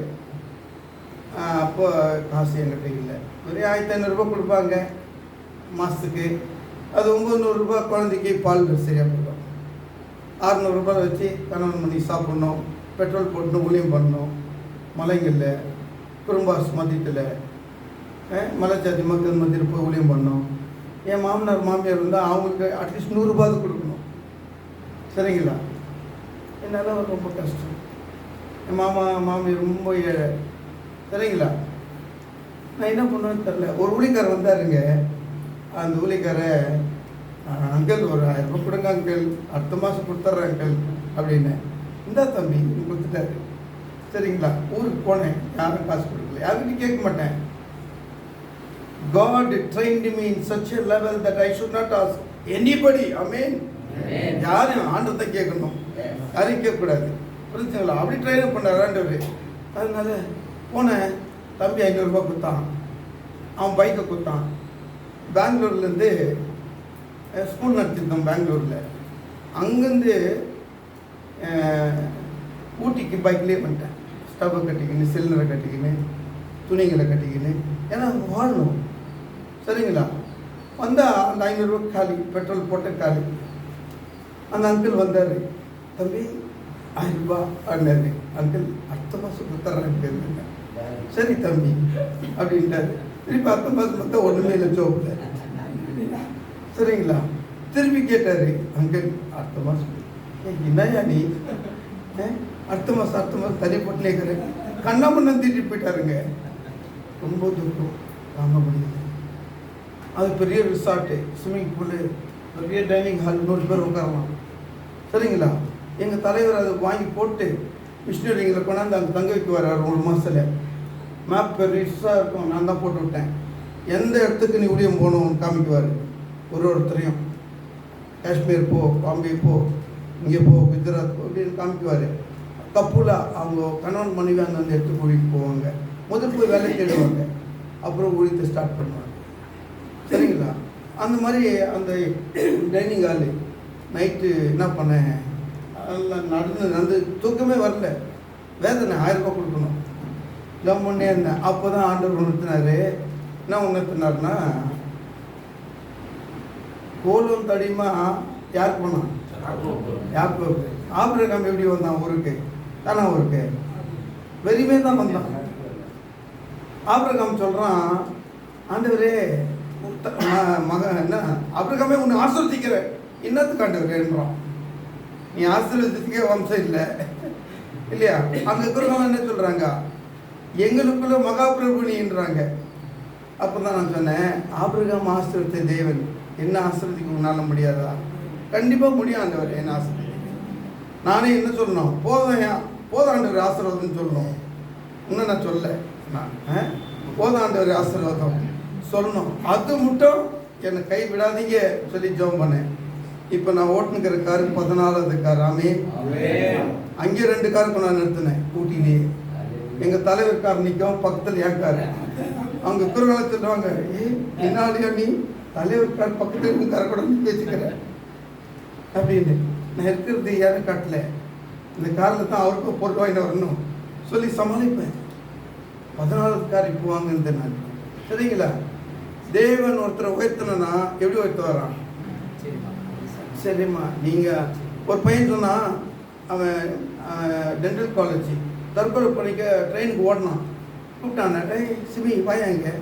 அப்போ காசு என்கிட்ட இல்லை. ஒரு 1500 கொடுப்பாங்க மாதத்துக்கு. அது 900 ரூபா குழந்தைக்கு பால் சரியாக போடும். 600 ரூபாய் வச்சு கணவன் பண்ணி சாப்பிட்ணும், பெட்ரோல் போட்டு ஊழியம் பண்ணணும். மலைங்களில் குறும்பாஸ் மத்தியத்தில் மலைச்சாதி மக்கள் மத்தியில் போய் ஊழியம் பண்ணணும். என் மாமனார் மாமியார் இருந்தால் அவங்களுக்கு அட்லீஸ்ட் 100 ரூபாய் கொடுக்கணும். சரிங்களா, என்னால் ரொம்ப கஷ்டம். என் மாமியார் ரொம்ப ஏழை. சரிங்களா, நான் என்ன பண்ணுவேன்னு தெரில. ஒரு ஊழிக்காரர் வந்தாருங்க. அந்த ஊழிக்காரை, அங்கிள் ஒரு 1000 ரூபாய் கொடுங்க அங்கிள், அடுத்த மாதம் கொடுத்துட்றேன் அங்கிள் அப்படின்னு. இந்தா தம்பி கொடுத்துட்டாரு. சரிங்களா, ஊருக்கு போனேன். யாரும் காசு கொடுக்கல, யாருக்கிட்டையும் கேட்க மாட்டேன். God trained me in such a level that I should not ask anybody. Amen. யாரும் ஆண்டத்தை கேட்கணும், யாரையும் கேட்கக்கூடாது. புரிஞ்சுங்களா, அப்படி ட்ரெயின் பண்ணார் ஆண்டவர். அதனால போனேன். தம்பி 500 ரூபாய் கொடுத்தான். அவன் பைக்கை கொடுத்தான். பெங்களூர்லேருந்து ஸ்கூல் நடத்திருந்தோம் பெங்களூரில். அங்கேருந்து ஊட்டிக்கு பைக்லேயே பண்ணிட்டேன். ஸ்டவ்வை கட்டிக்கின்னு, சிலிண்டரை கட்டிக்கின்னு, துணிங்களை கட்டிக்கின்னு, ஏன்னா வாழணும். சரிங்களா, வந்தால் அந்த 500 ரூபாய் காலி, பெட்ரோல் போட்ட காலி. அந்த அங்கிள் வந்தார். தம்பி 1000 ரூபாய் அப்படின்னாரு. அங்கிள் அடுத்த மாதம் கொடுத்துட்றேன். சரி தம்பி அப்படின்ட்டாரு. திருப்பி அடுத்த மாதம் பார்த்தா ஒன்றுமே இல்லை ஜோப்பில். சரிங்களா, திருப்பி கேட்டார். அங்கிள் அடுத்த மாதம். என்னையா நீ அடுத்த மாதம் தனி போட்டுலே இருக்கிறேன். கண்ணாமண்ணன் தீட்டிட்டு போயிட்டாருங்க. ரொம்ப துக்கம் தாங்க முடியல. அது பெரிய ரிசார்ட்டு, ஸ்விம்மிங் பூலு, பெரிய டைனிங் ஹால், 100 பேர் உட்காரலாம். சரிங்களா, எங்கள் தலைவர் அதை வாங்கி போட்டு மிஷினரிங்களை கொண்டாந்து அங்கே தங்க வைக்குவார். 1 மாதத்தில் மேப் பெருசாக இருக்கும். நான் தான் போட்டு விட்டேன். எந்த இடத்துக்கு நீ ஊழியம் போகணும் காமிக்குவார். ஒருத்தரையும் காஷ்மீர் போ, பாம்பே போ, இங்கே போ, குஜராத் போ அப்படின்னு காமிக்குவார். கப்புலா அவங்க கணவன் மனைவி அந்த இடத்துக்கு கூட்டிகிட்டு போவாங்க. முதல் போய் வேலை தேடுவாங்க, அப்புறம் ஊழியத்தை ஸ்டார்ட் பண்ணுவாங்க. சரிங்களா, அந்த மாதிரி அந்த டைனிங் ஹாலு நைட்டு என்ன பண்ணேன், அதெல்லாம் நடந்து தூக்கமே வரல. வேதனை 1000 ரூபாய் கொடுக்கணும். ஜம் பண்ணே இருந்தேன். அப்போ தான் ஆண்டவர் உணர்த்தினார். என்ன உணர்த்தினார்னா, கோலும் தடியுமா யார் போனான்? யாக்கோபு. ஆபிரகாம் எப்படி வந்தான் ஊருக்கு? தானா ஊருக்கு வெறிமே தான் வந்தான். ஆபிரகாம் சொல்கிறான், ஆண்டவரே மகன் என்ன ஆபிரகாமே உன்னை ஆசீர்வதிக்கிற இன்னத்துக்கு ஆண்டவரேன்றான். நீ ஆசீர்வதிக்கே வம்சம் இல்லை இல்லையா? அங்கே இருக்கிறவங்க என்ன சொல்கிறாங்க, எங்களுக்குள்ள மகாபிரபுனின்றாங்க. அப்போ தான் நான் சொன்னேன், ஆபிரகாம் ஆசீர்வதித்த தேவன் என்ன ஆசீர்வதிக்க உன்னால முடியாதா? கண்டிப்பாக முடியும் ஆண்டவர் என்ன ஆசீர்வதி. நானே என்ன சொல்லணும், போதாண்டவர் ஆசீர்வாதம்னு சொல்லணும். இன்னும் நான் சொல்ல, நான் போதாண்டவர் ஆசீர்வாதம் சொல்லணும். அது மட்டும் என்னை கை விடாதீங்க சொல்லி ஜெபம் பண்ணேன். இப்போ நான் ஓட்டுனுக்கிற காரு 14வது கார். ஆமே. அங்கே 2 காருக்கு நான் நிறுத்தினேன் ஊட்டிலேயே. எங்கள் தலைவர் கார் நிற்கும், பக்கத்தில் என் கார். அவங்க குறுகளை சொல்லுவாங்க, என்னாலையா நீ தலைவர் கார் பக்கத்தில் இருந்து காரை கூட நீ வச்சுக்கிறேன் அப்படின்னு. நான் இருக்கிறது யாரும் காட்டல, இந்த காரில் தான் அவருக்கும் பொருள் வாங்கிட்டு வரணும் சொல்லி சமாளிப்பேன். 14வது கார் இப்போ வாங்குறது நான். சரிங்களா, தேவன் ஒருத்தரை உயர்த்தணும்னா எப்படி உயர்த்த வரான்? சரிம்மா, நீங்கள் ஒரு பையன் சொன்னான், அவன் டென்டல் காலேஜ் தற்கொலை பண்ணிக்க ட்ரெயினுக்கு ஓடினான். கூப்பிட்டான், டேய் சிமி வாயா இங்கே,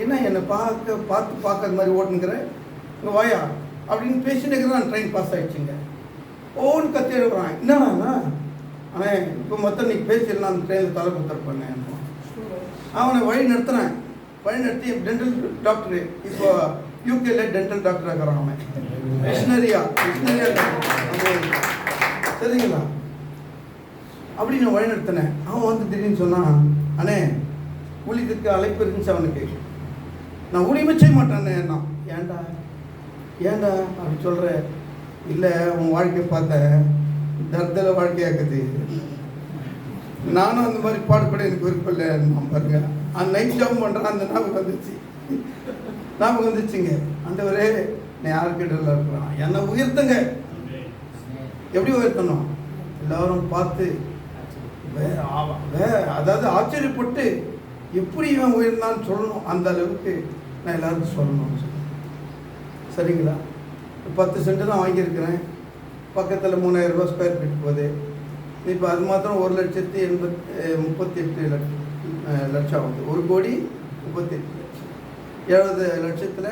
என்ன என்னை பார்க்காத மாதிரி ஓட்டுங்கிற, இங்கே வாயா அப்படின்னு பேசிட்டு இருக்கிறான். ட்ரெயின் பாஸ் ஆகிடுச்சுங்க. ஓன்னு கத்தி எடுக்கிறான். என்னன்னா அவன் இப்போ மொத்தம் நீ பேசிடலாம், அந்த ட்ரெயினில் தலை குத்தர் பண்ணேன். அவனை வழி நடத்துகிறேன். வழி நடத்தி டென்டல் டாக்டரு, இப்போ யூகேல டென்டல் டாக்டர் ஆகிறான் அவன். மிஷினரியா சரிங்களா? அப்படி நான் வழி நடத்தினேன். அவன் வந்து திடீர்னு சொன்னான், அண்ணே ஊழியத்துக்கு அழைப்பு இருந்துச்சு அவனுக்கு, நான் ஊழியமே செய்ய மாட்டேன்னே. நான் ஏன்டா அப்படி சொல்கிற? இல்லை, உன் வாழ்க்கையை பார்த்தேன், தர்தல வாழ்க்கையாக்குது. நானும் அந்த மாதிரி பாடுபட எனக்கு விருப்பம் இல்லை. நான் பாருங்க, அந்த நைட் ஜாப் பண்ணுறேன், அந்த ஞாபகம் வந்துச்சுங்க. ஆண்டவரே, நான் யாருக்கிட்ட இருக்கிறான், என்னை உயர்த்துங்க. எப்படி உயர்த்தணும்? எல்லாரும் பார்த்து அதாவது ஆச்சரியப்பட்டு எப்படி இவன் உயர்ந்தான்னு சொல்லணும். அந்த அளவுக்கு நான் எல்லாருக்கும் சொல்லணும். சரிங்களா? 10 சென்ட் தான் வாங்கியிருக்கிறேன். பக்கத்தில் 3000 ரூபா ஸ்கொயர் ஃபீட் போகுது. இப்போ அது மாத்திரம் 1,38,00,000 ஆகுது. 1,38,00,000. 70 லட்சத்தில்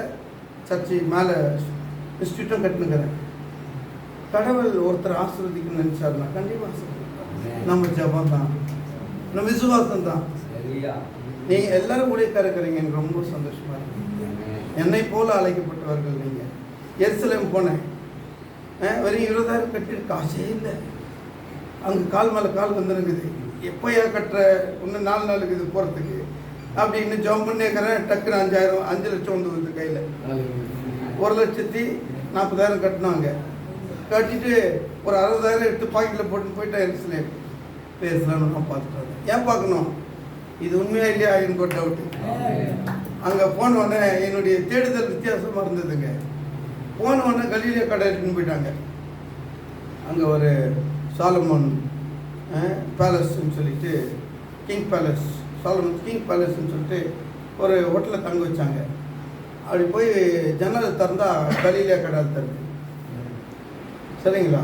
சர்ச்சை மேலே இன்ஸ்டியூட்டும் கட்டுனுக்கிறேன். கடவுள் ஒருத்தர் ஆசீர்வதிக்கணும்னு நினச்சாருன்னா கண்டிப்பாக ஆசீர்வதிக்கும். நம்ம ஜபம் தான், நம்ம விசுவாசம் தான். நீங்கள் எல்லாரும் ஊழியக்காரர் இருக்கிறீங்க, எனக்கு ரொம்ப சந்தோஷமாக இருக்கு. என்னை போல அழைக்கப்பட்டவர்கள் நீங்கள். எருசலேம் போனேன், வெறும் 20,000 கட்டிட்டு காசே இல்லை. அங்கே கால் மேலே கால் வந்துருக்குது. எப்போயா கட்டுற, இன்னும் 4 நாள் இருக்குது போகிறதுக்கு அப்படின்னு ஜாம் பண்ணிக்கிறேன். டக்குன்னு 5 லட்சம் வந்து வருது கையில். 1,40,000 கட்டினாங்க. கட்டிட்டு ஒரு 60,000 எடுத்து பாக்கெட்டில் போட்டு போயிட்டேன். எருசலேம் பேசலாம்னு நான் பார்த்துட்டேன். ஏன் பார்க்கணும்? இது உண்மையா இல்லையா எனக்கு ஒரு டவுட்டு. அங்கே போனோடனே என்னுடைய தேடுதல் வித்தியாசமாக இருந்ததுங்க. போனோடனே கலீலியா கடை எடுத்துன்னு போயிட்டாங்க. அங்கே ஒரு சாலமோன் பேலஸ்ன்னு சொல்லிட்டு, கிங் பேலஸ், சாலமோன் கிங் பேலஸ்ன்னு சொல்லிட்டு ஒரு ஹோட்டலில் தங்க வச்சாங்க. அப்படி போய் ஜன்னலை திறந்தா கலீலியா கடை திறந்து. சரிங்களா?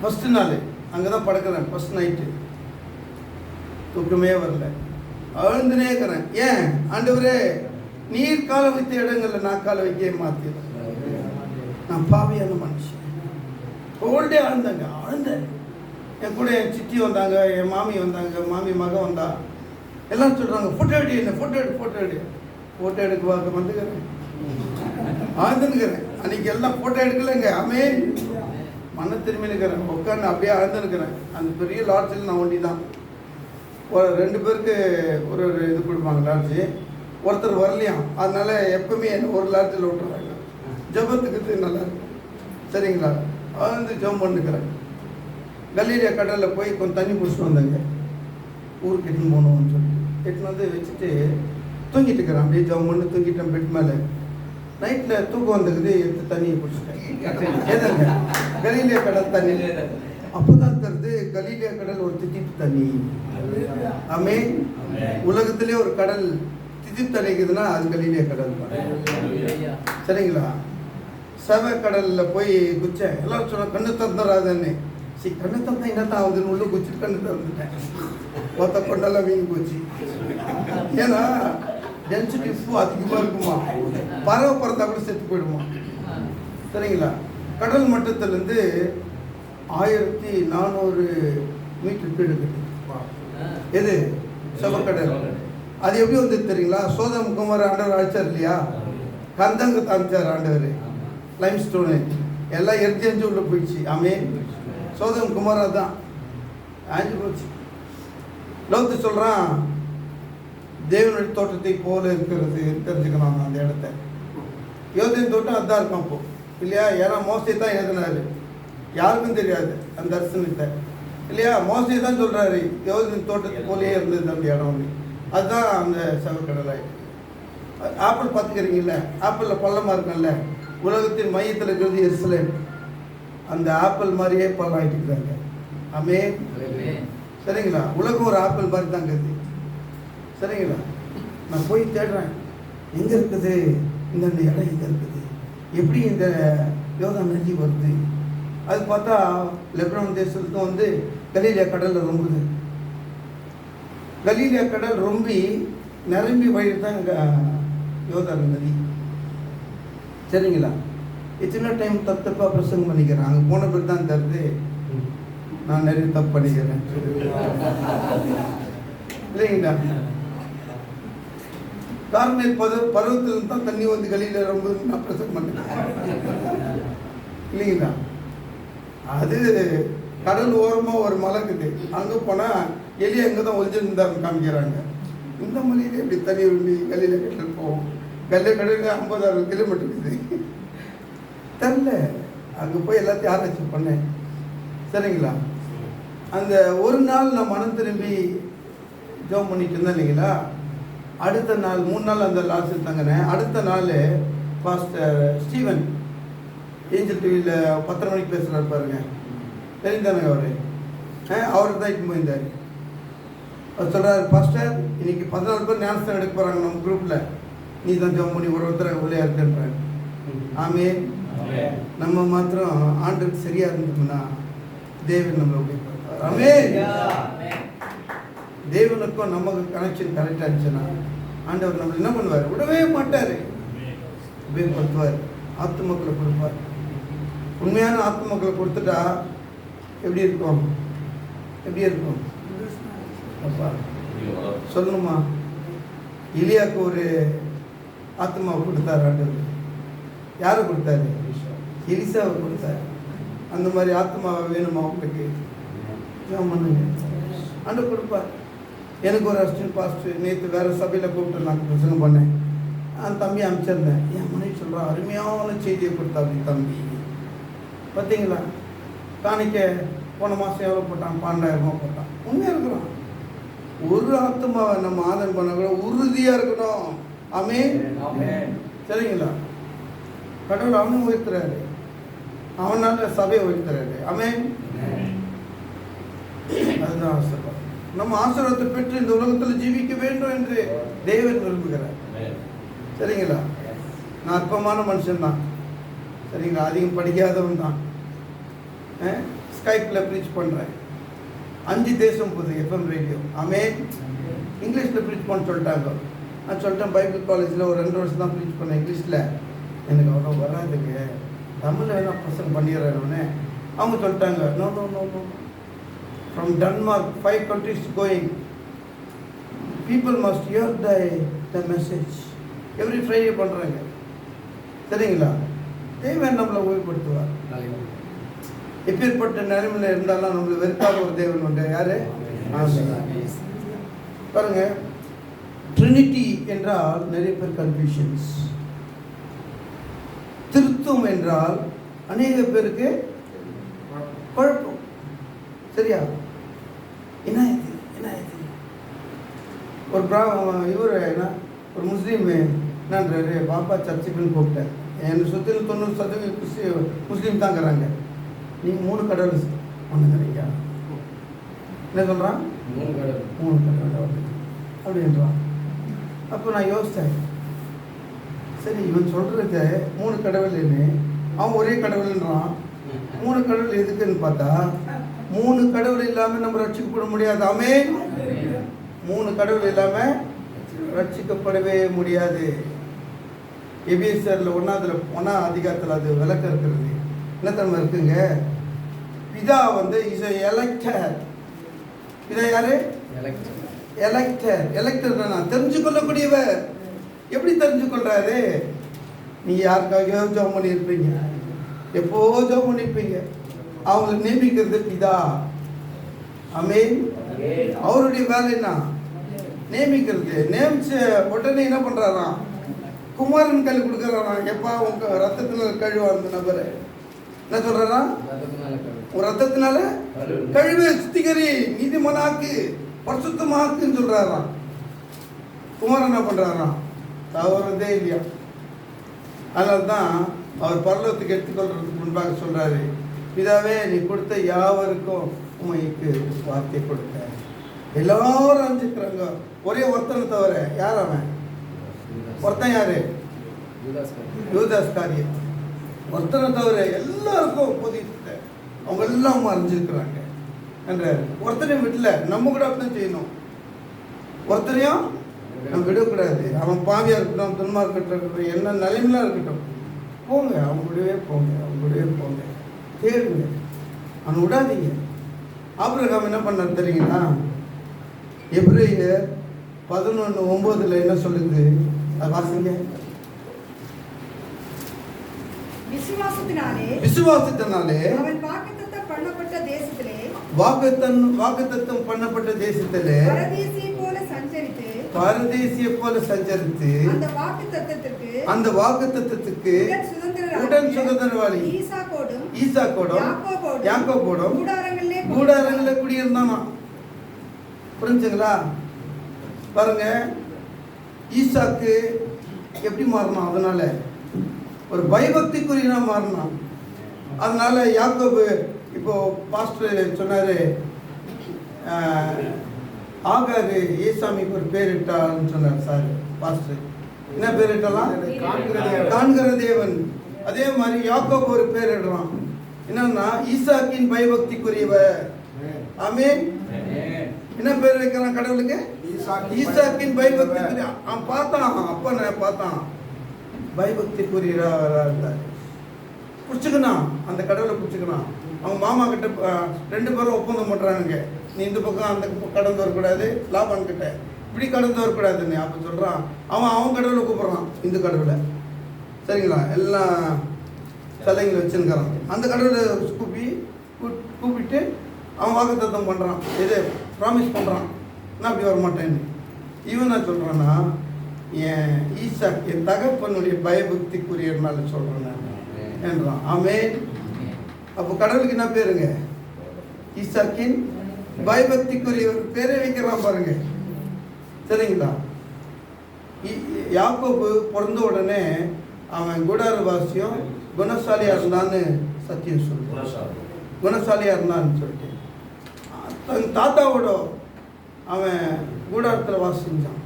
ஃபஸ்ட்டு நாள் அங்கே தான் படுக்கிறேன். ஃபஸ்ட் நைட்டு தூக்கமே வரல, அழுந்துனே இருக்கிறேன். ஏன் ஆண்டவரே, நீர் கால வைத்த இடங்களில் நான் கால வைக்க மாற்றி, நான் பாவியான மனுஷன். ஓல்டே அழுந்தேன். என் கூட என் சித்தி வந்தாங்க, என் மாமி வந்தாங்க, மாமி மகன் வந்தா. எல்லாம் சொல்கிறாங்க, ஃபோட்டோ எடு, என்ன ஃபோட்டோ எடு. ஃபோட்டோ எடுக்க பார்க்க வந்துக்கிறேன், ஆழ்ந்துனுக்கிறேன். அன்றைக்கி எல்லாம் ஃபோட்டோ எடுக்கலைங்க. அமேன், மன திரும்பினுக்கிறேன். உட்காந்து அப்படியே ஆழ்ந்துனுக்கிறேன். அந்த பெரிய லாட்ஜில் நான் ஒண்டி தான். ஒரு 2 பேருக்கு ஒரு இது கொடுப்பாங்க லாட்ஜி. ஒருத்தர் வரலையாம், அதனால எப்பவுமே என்ன ஒரு லாட்ஜில் விட்டுறாங்க. ஜபத்துக்கு நல்லா இருக்கும். சரிங்களா? வந்து ஜபம் பண்ணிக்கிறேன். கலீலியா கடலில் போய் கொஞ்சம் தண்ணி குடிச்சிட்டு வந்தேங்க. ஊருக்கு எட்டுன்னு போகணும்னு சொல்லி எட்டுன்னு வந்து வச்சுட்டு தூங்கிட்டு இருக்கிறேன். அப்படியே ஜபம் பண்ணி தூங்கிட்டேன் பெட் மேலே. நைட்டில் தூக்கம் வந்துக்குது, எடுத்து தண்ணியை குடிச்சிட்டேன். ஏதாங்க கலீலியா கடல் தண்ணி. அப்போ தான் தருது கலீலியா கடல் ஒரு தித்திப்பு தண்ணி. ஆமே, உலகத்திலே ஒரு கடல் திதிப்பு தண்ணிக்குதுன்னா அது கலீலியா கடல். சரிங்களா? செவ கடலில் போய் குச்சேன். எல்லாரும் சொன்ன கண்ணு திறந்துடாதுன்னு. கண்ணு திறந்தா என்னத்தான் ஆகுதுன்னு உள்ள குச்சிட்டு கண்ணு திறந்துட்டேன். ஒத்த கொண்டெல்லாம் வீங்கி போச்சு. ஏன்னா டென்சிட்டி அதிகமாக இருக்குமா, பறவை பறந்தா கூட செத்து போயிடுமா. சரிங்களா? கடல் மட்டத்திலேருந்து 1400 மீட்டர் கீழே இருக்குது. எது? செவக்கடல். அது எப்படி வந்து தெரியுங்களா? சோதம் குமார் ஆண்டவர் அழைச்சார் இல்லையா? கந்தங்க காமிச்சார் ஆண்டவர். லைம் ஸ்டோனு எல்லாம் எரிஞ்சு உள்ள போயிடுச்சு. ஆமே, சோதம் குமாரா தான் ஆஞ்சு போச்சு. லோத்து சொல்கிறான், தேவனுடைய தோட்டத்தை போல இருக்கிறது தெரிஞ்சுக்கணும் அந்த இடத்த. யோதேன் தோட்டம் அதுதான் இருக்கும் அப்போ இல்லையா? ஏன்னா மோசே தான் எழுதினாரு, யாருக்கும் தெரியாது அந்த தரிசனத்தை இல்லையா? மோசே தான் சொல்கிறாரு, யோதேன் தோட்டத்தை போலே இருந்தது அந்த இடம். அதுதான் அந்த செவக்கடலாய். ஆப்பிள் பார்த்துக்கிறீங்கல்ல, ஆப்பிளில் பள்ளமாக இருக்குல்ல, உலகத்தின் மையத்தில் இருக்கிறது எருசலேம். அந்த ஆப்பிள் மாதிரியே பள்ளம் ஆகிட்டு இருக்கிறாங்க. ஆமே, சரிங்களா? உலகம் ஒரு ஆப்பிள் மாதிரி தான் இருக்குது. சரிங்களா? நான் போய் தேடுறேன், எங்கே இருக்குது இந்த இடம், எங்கே இருக்குது, எப்படி இந்த யோர்தான் நதி வருது. அது பார்த்தா லெபனான் தேசத்துக்கும் வந்து கலீலியா கடலில் ரொம்புது. கலீலியா கடல் ரொம்பி நிரம்பி வழி தான் யோர்தான் நதி. சரிங்களா? எத்தனை டைம் தப்பாக பிரசங்கம் பண்ணிக்கிறேன். அங்கே போன பிறகு தான் தருது நான் நிறைய தப்பு பண்ணிக்கிறேன் இல்லைங்களா? கார்மேல் பருவத்தில் தான் தண்ணி வந்து கலியில் ரொம்ப நான் பிரசங்கம் பண்ணேன் இல்லைங்களா? அது கடல் ஓரமாக ஒரு மலை இருக்குது. அங்கே போனால் எலியை அங்கே தான் ஒழிஞ்சிருந்தாருன்னு காமிக்கிறாங்க. இந்த மலையிலே இப்படி தண்ணி விரும்பி கல்லியில் கடல் போவோம். கடலில் 50-60 கிலோமீட்டர் இருக்குது. தெரில, அங்கே போய் எல்லாத்தையும் ஆராய்ச்சி பண்ணேன். சரிங்களா? அந்த ஒரு நாள் நான் மனம் திரும்பி ஜோம் பண்ணிட்டு இருந்தேன் இல்லைங்களா? அடுத்த நாள் 3 நாள் அந்த லாட்ஜில் தங்கினேன். அடுத்த நாள் பாஸ்டர் ஸ்டீவன் ஏஞ்சல் டிவியில் 10 மணிக்கு பேசுகிறார் பாருங்க, தெரிந்தானுங்க அவருக்கு தான் இப்போ போயிருந்தார். அவர் சொல்கிறார், பாஸ்டர் இன்னைக்கு 14 பேர் ஞானஸ்தானம் எடுக்க போகிறாங்க நம்ம குரூப்பில், நீ தான் ஜோம் பண்ணி ஒருத்தர் உள்ளே இருக்குன்றார். ஆமே. நம்ம மாத்திரம் ஆண்டுக்கு சரியா இருந்தோம்னா தேவன் நம்மளை உபயோகப்படுத்துவார். ஆமே. தேவனுக்கும் நமக்கு கனெக்ஷன் கரெக்டாக இருந்துச்சுன்னா ஆண்டவர் நம்ம என்ன பண்ணுவார்? விடவே மாட்டார், உபயோகப்படுத்துவார், ஆத்துமக்களை கொடுப்பார். உண்மையான ஆத்துமக்களை கொடுத்துட்டா எப்படி இருக்கும்? எப்படி இருக்கும்? அப்பா சொல்லணுமா? எலியாவுக்கு ஒரு ஆத்மாவை கொடுத்தார் ஆண்டவர். யாரை கொடுத்தாரு? எலிசாவை கொடுத்தாரு. அந்த மாதிரி ஆத்மாவை வேணுமா உங்களுக்கு? பண்ணுங்க, ஆண்டவர் கொடுப்பார். எனக்கு ஒரு அசிஸ்டன்ட் பாஸ்டர் நேற்று வேறு சபையில் கூப்பிட்டு நான் பிரசங்கம் பண்ணேன். அந்த தம்பி அனுப்பிச்சிருந்தேன். என் மனைவி சொல்கிறான், அருமையான செய்தியை கொடுத்தா. அப்படி தம்பி பார்த்தீங்களா? காணிக்க போன மாதம் எவ்வளோ போட்டான்? 12,000 போட்டான். உண்மையாக இருக்கிறான். ஒரு ஆத்மாவை நம்ம ஆதரவு பண்ண கூட உறுதியாக இருக்கணும். ஆமே. சரிங்களா? கடவுள் அவனும் உயர்த்துறாரு, அவனால சபையை உயர்த்துறாரு. ஆமே. அதுதான் ஆசீர்வாதம். நம்ம ஆசீர்வாதத்தை பெற்று இந்த உலகத்தில் ஜீவிக்க வேண்டும் என்று தேவன் விரும்புகிறார். சரிங்களா? நான் அற்பமான மனுஷன்தான். சரிங்களா? அதிகம் படிக்காதவன் தான். ஸ்கைப்பில் ப்ரீச் பண்ணுறேன். 5 தேசம் போகுது எஃப்எம் ரேடியோ. ஆமே. இங்கிலீஷில் ப்ரீச் பண்ண சொல்லிட்டாங்க. நான் சொல்லிட்டேன், பைபிள் காலேஜில் ஒரு 2 வருஷம் தான் ப்ரீச் பண்ணேன் இங்கிலீஷில். எனக்கு அவ்வளோ வராதுங்க, தமிழில் வேணால் பர்சன்ட் பண்ணிடுறேன்னு அவங்க சொல்லிட்டாங்க. No no no no, from Denmark 5 countries going, people must hear the message. Every Friday பண்ணுறாங்க. சரிங்களா? தேவன் நம்மளை ஓய்வுபடுத்துவார். எப்பேற்பட்ட நிலைமையில் இருந்தாலும் நம்மளை வெறுக்காத ஒரு தேவன் உண்டு. யாரு? பாருங்க, ட்ரினிட்டி என்றால் நிறைய பேர் கன்ஃபியூஷன்ஸ். திருத்துவம் என்றால் அநேக பேருக்கு குழப்பம். சரியா? என்ன இது என்ன இது? ஒரு இவர் என்ன ஒரு முஸ்லீம் என்னன்றாரு, பாப்பா சர்ச்சுக்குன்னு கூப்பிட்டேன். என்னை சுற்றிலும் 90% முஸ்லீம் தாங்கிறாங்க. நீங்கள் 3 கடவுள் ஒன்றுங்கிறீங்க. என்ன சொல்கிறான்? 3 கடவுள் அப்படின்றான். அப்போ நான் யோசித்தேன், சரி இவன் சொல்கிறத 3 கடவுள்னு அவன் ஒரே கடவுள்ன்றான். 3 கடவுள் எதுக்குன்னு பார்த்தா 3 கடவுள் இல்லாமல் நம்ம ரட்சிக்கப்பட முடியாது. ஆமே. 3 கடவுள் இல்லாமல் ரட்சிக்கப்படவே முடியாது. எபிஎஸ்ஆரில் 1ஆம் அதிகாரத்தில் அது விளக்கம் இருக்கிறது. என்ன தன்மை இருக்குங்க? பிதா வந்து இஸ் எலெக்டர். பிதா யாரு? எலெக்டர். எலெக்டர் நான் தெரிஞ்சுக்கொள்ளக்கூடியவர். எப்படி தெரிஞ்சுக்கொள்றாரு? நீங்கள் யாருக்காக ஜெபம் பண்ணியிருப்பீங்க, எப்போ ஜெபம் பண்ணியிருப்பீங்க. அவங்களை நியமிக்கிறது பிதா. ஆமென். அவருடைய வேலை என்ன? நியமிக்கிறது. நியமிச்ச உடனே என்ன பண்ணுறாராம்? குமாரன் கல் கொடுக்குறாராம். எப்பா உங்க ரத்தத்தினால கழுவா இருந்த நபர் என்ன சொல்றாரா? உன் ரத்தத்தினால கழுவு, சுத்திகரி, நீதிமனாக்கு, பரிசுத்தமாக்குன்னு சொல்றாராம். குமாரன் என்ன பண்றாராம்? தவறதே இல்லையா? அதனால தான் அவர் பரலோகத்துக்கு எடுத்துக்கொள்றதுக்கு முன்பாக சொல்றாரு, பிதாவே நீ கொடுத்த யாவருக்கும் உமைக்கு வார்த்தை கொடுத்த. எல்லாரும் அஞ்சுக்கிறாங்க, ஒரே ஒருத்தனை தவிர. யார் அவன்? ஒருத்தன் யாரு? யூதாஸ்காரியர். ஒருத்தனை தவிர எல்லாருக்கும் போதிட்டு அவங்க எல்லாம் அறிஞ்சிருக்கிறாங்க என்றார். ஒருத்தனையும் விடல, நம்ம கூட அப்படிதான் செய்யணும். ஒருத்தனையும் நம்ம விடக்கூடாது. அவன் பாவியாக இருக்கட்டும், துன்மார்க்க இருக்கட்டும், என்ன நிலைமைலாம் இருக்கட்டும், போங்க, அவங்களுடைய போங்க, அவங்களுடைய போங்க, தேடுங்க, அவனை விடாதீங்க. ஆபிரகாம் என்ன பண்ணார் தெரியுங்களா? எபிரேயர் 11:9 என்ன சொல்லுது? அது வாசிங்க. விசுவாசத்தினாலே அவன் வாக்குத்தத்தம் பண்ணப்பட்ட தேசத்திலே வாக்குத்தத்தம் பண்ணப்பட்ட தேசத்திலே பரதேசியை போல சஞ்சரித்து அந்த வாக்குத்தத்தத்துக்கு உடன் சுதந்திரவாளி ஈசாக்கோடும் யாக்கோபோடும் கூடாரங்களில் குடியிருந்தானா. புரிஞ்சுங்களா? பாருங்க, ஈசாக்கு எப்படி மாறினான்? அதனால ஒரு பயபக்திக்குரியனா மாறினான். அதனால யாக்கோபு, இப்போ பாஸ்டர் சொன்னாரு, ஆகாரு ஏசாமிக்கு ஒரு பேர் இட்டான்னு சொன்னார் சார் பாஸ்டர். என்ன பேர் இட்டலாம்? காண்கிற தேவன். அதே மாதிரி யாக்கோபு ஒரு பேர் இடுறான். என்னன்னா ஈசாக்கின் பயபக்திக்குரியவர். ஆமென். என்ன பேர் வைக்கிறான் கடவுளுக்கு? ஈசாக்கின் பயபக்திக்குரிய. அவன் பார்த்தான், அப்பா நான் பார்த்தான், பயபக்திக்குரியவராக இருந்தார். பிடிச்சிக்கணும், அந்த கடவுளை பிடிச்சிக்கணும். அவங்க மாமா கிட்ட 2 பேரும் ஒப்பந்தம் பண்ணுறானுங்க, நீ இந்த பக்கம் அந்த கடந்து வரக்கூடாது, லாபான் கிட்ட இப்படி கடந்து வரக்கூடாதுன்னு. அப்போ சொல்கிறான், அவன் கடவுளை கூப்பிட்றான், இந்த கடவுளை. சரிங்களா? எல்லாம் சிலைங்களை வச்சுருக்கிறான். அந்த கடவுளை கூப்பிட்டு அவன் வாக்குத்தத்தம் பண்ணுறான், எது ப்ராமிஸ் பண்ணுறான், நான் அப்படி வரமாட்டேன்னு. இவன் என்ன சொல்கிறான்னா, என் ஈசாக் என் தகப்பனுடைய பயபக்திக்குரியனால சொல்கிறேன் நான் என்றான். ஆமென். அப்போ கடவுளுக்கு என்ன பேருங்க? ஈசாக்கின் பயபக்திக்குரிய ஒரு பேரை வைக்கிறான் பாருங்க. சரிங்களா? யாக்கோபு பிறந்த உடனே அவன் கூடாரவாசியும் குணசாலியாக இருந்தான்னு சத்தியம் சொல்லுவான். குணசாலியாக இருந்தான்னு சொல்லிட்டு தன் தாத்தாவோட அவன் கூடாரத்தில் வாசிச்சான்.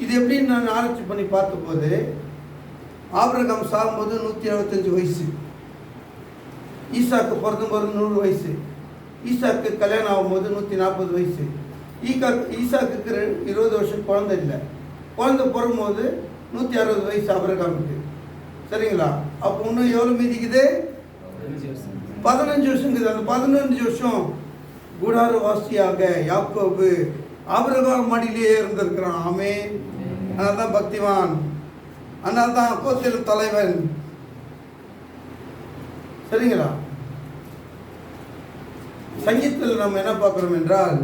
இது எப்படின்னு நான் ஆராய்ச்சி பண்ணி பார்த்தபோது, ஆபிரகாம் சாகும்போது 175 வயசு, ஈசாக்கு பிறந்தபோது 100 வயசு, ஈசாக்கு கல்யாணம் ஆகும்போது 140 வயசு, ஈசாக்குக்கு 20 வருஷம் குழந்தை இல்லை, குழந்தை பிறகும்போது 160 வயசு ஆபிரகாமுக்கு. சரிங்களா? அப்போ இன்னும் எவ்வளோ மீதிக்குது? 15 வருஷங்குது. அந்த 15 வருஷம் கூடாரவாசியாக யாக்கோபு ஆபிரகாம் மடியிலேயே இருந்திருக்கிறான். ஆமென். அதனால தான் பக்திவான், அதனால தான் அப்போஸ்தலர் தலைவன். சரிங்களா? சங்கீதத்தில் நம்ம என்ன பார்க்கிறோம் என்றால்,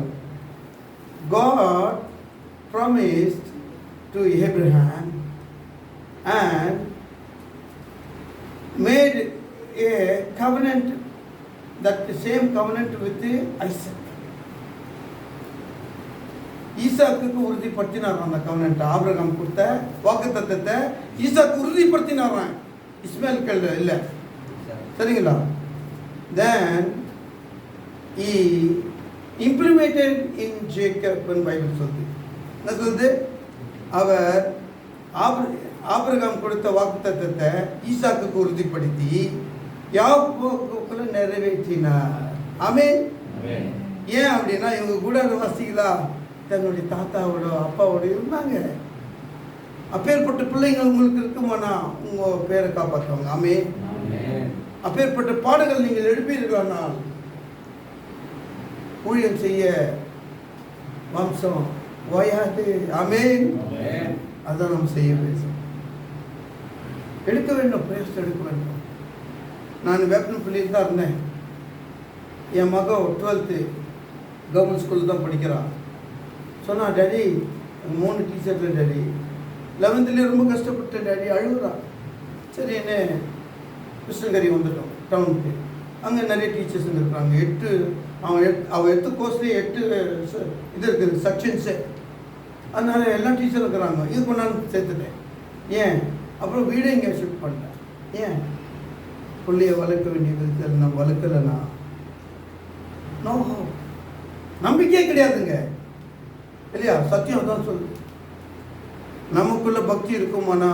God promised to Abraham and made a covenant, that same covenant with Isaac. ஈசாக்குக்கு உறுதிப்படுத்தினார் அந்த கவர்னன்ட். ஆபிரகாம் கொடுத்த வாக்குத்தத்தத்தை ஈசாக்கு உறுதிப்படுத்தினாரான், இஸ்மாயில் இல்லை. சரிங்களா? Then he implemented in Jacob. Bible சொல்லுது. என்ன சொல்லுது? அவர் ஆபிரகாம் கொடுத்த வாக்குத்தத்தத்தை ஈசாக்குக்கு உறுதிப்படுத்தி யாக்கோபுக்குள்ள நிறைவேற்றினார். ஆமென். ஏன் அப்படின்னா, இவங்க கூடாரவாசிகளா தன்னுடைய தாத்தாவோட அப்பாவோட இருந்தாங்க. அப்பேற்பட்ட பிள்ளைங்கள் உங்களுக்கு இருக்குமானா உங்கள் பேரை காப்பாற்றுவாங்க. ஆமென். அப்பேற்பட்ட பாடுகள் நீங்கள் எடுப்பீர்களானால் ஊழியம் செய்ய வம்சம் ஓயாது. ஆமென். அதான் நம்ம செய்ய வேண்டும், எடுக்க வேண்டும், பிரயாசம் எடுக்க வேண்டும். நான் வேப்பனப்பள்ளியில் தான் இருந்தேன். என் மகன் 12th கவர்மெண்ட் ஸ்கூலில் தான் படிக்கிறான். சொன்னான், டேடி 3 டீச்சர்ல டேடி, 11th ரொம்ப கஷ்டப்பட்டேன் டேடி, அழுகுறான். சரி, என்ன கிருஷ்ணகிரி வந்துட்டோம் டவுனுக்கு. அங்கே நிறைய டீச்சர்ஸுங்க இருக்கிறாங்க. அவன் எடுத்த கோர்ஸ்லேயே 8 இது இருக்குது, செக்ஷன்ஸு. அதனால எல்லா டீச்சரும் இருக்கிறாங்க. இது கொண்டாந்து சேர்த்துட்டேன். ஏன்? அப்புறம் வீடே இங்கே ஷிஃப்ட் பண்ணிட்டேன். ஏன்? பிள்ளைய வளர்க்க வேண்டிய விதத்தில் நான் வளர்க்கலைன்னா நோ, நம்பிக்கையே கிடையாதுங்க, இல்லையா? சத்தியம் தான் சொல்லுது. நமக்குள்ள பக்தி இருக்குமானா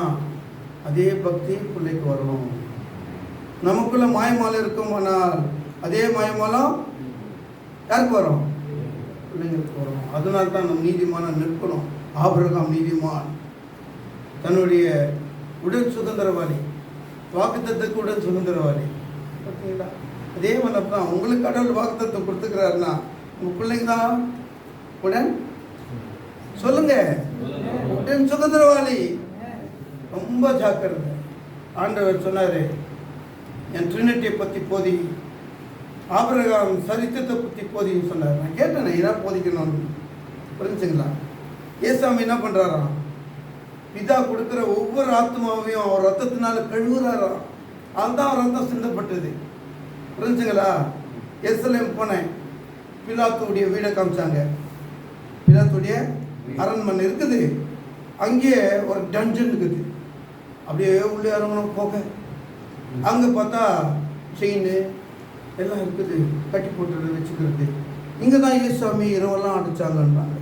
அதே பக்தி பிள்ளைக்கு வரணும். நமக்குள்ள மாயமாலம் இருக்குமானால் அதே மாயமாலம் யாருக்கு வரும்? பிள்ளைங்களுக்கு வரும். அதனால தான் நம்ம நீதிமானம் நிற்கணும். ஆபிரகாம் நீதிமான், தன்னுடைய உடன் சுதந்திரவாளி, வாக்குத்தத்தத்துக்கு உடன் சுதந்திரவாளி. பார்த்தீங்களா? அதே மாதிரி தான் உங்களுக்கு கடவுள் வாக்குத்தத்தம் கொடுத்துக்கிறாருன்னா உங்கள் பிள்ளைங்க தான் உடன் சொல்லுங்க, உடன் சுதந்திரவாளி. ரொம்ப ஜாக்கிரதை. ஆண்டவர் சொன்னார், என் ட்ரினிட்டியை பற்றி போதி, ஆபிரகாம் சரித்திரத்தை பற்றி போதின்னு சொன்னார். நான் கேட்டேன், இதான் போதிக்கணும், புரிஞ்சுங்களா? ஏசாமி என்ன பண்ணுறாராம்? பிதா கொடுக்குற ஒவ்வொரு ஆத்மாவையும் அவர் ரத்தத்தினால கழுவுறாராம். அதுதான் ரத்தம் சிந்தப்பட்டது, புரிஞ்சுங்களா? எருசலேம் போனேன், பிலாத்துடைய வீடை காமிச்சாங்க. பிலாத்துடைய அரண்மனை இருக்குது, அங்கே ஒரு டஞ்சன் இருக்குது. அப்படியே உள்ளே இறங்கணும் போக, அங்கே பார்த்தா செயின் எல்லாம் இருக்குது, கட்டி போட்டு வச்சுக்கிறது. இங்கே தான் ஏசாமி இரவெல்லாம் அடித்தாங்கன்றாங்க.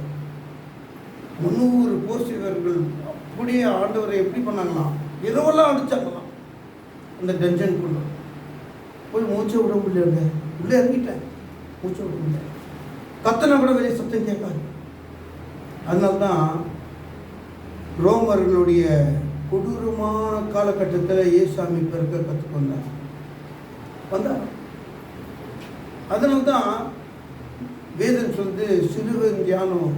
300 போர்சிவர்கள் அப்படியே ஆண்டவரை எப்படி பண்ணாங்களாம், இரவெல்லாம் அடித்தாங்களாம். அந்த டஞ்சனுக்குள்ள போய் மூச்சை விட முடியல, உள்ளே இறங்கிட்டேன், மூச்சை விட முடியல. கத்தனை கூட வெளியே சத்தம் கேட்காது. அதனால்தான் ரோமர்களுடைய கொடூரமான காலகட்டத்தில் ஏசாமி பிறக்க கற்றுக்கொண்டார் வந்தார். அதனால்தான் வேதம் சொல்லுது, சிறுவன் தியானம்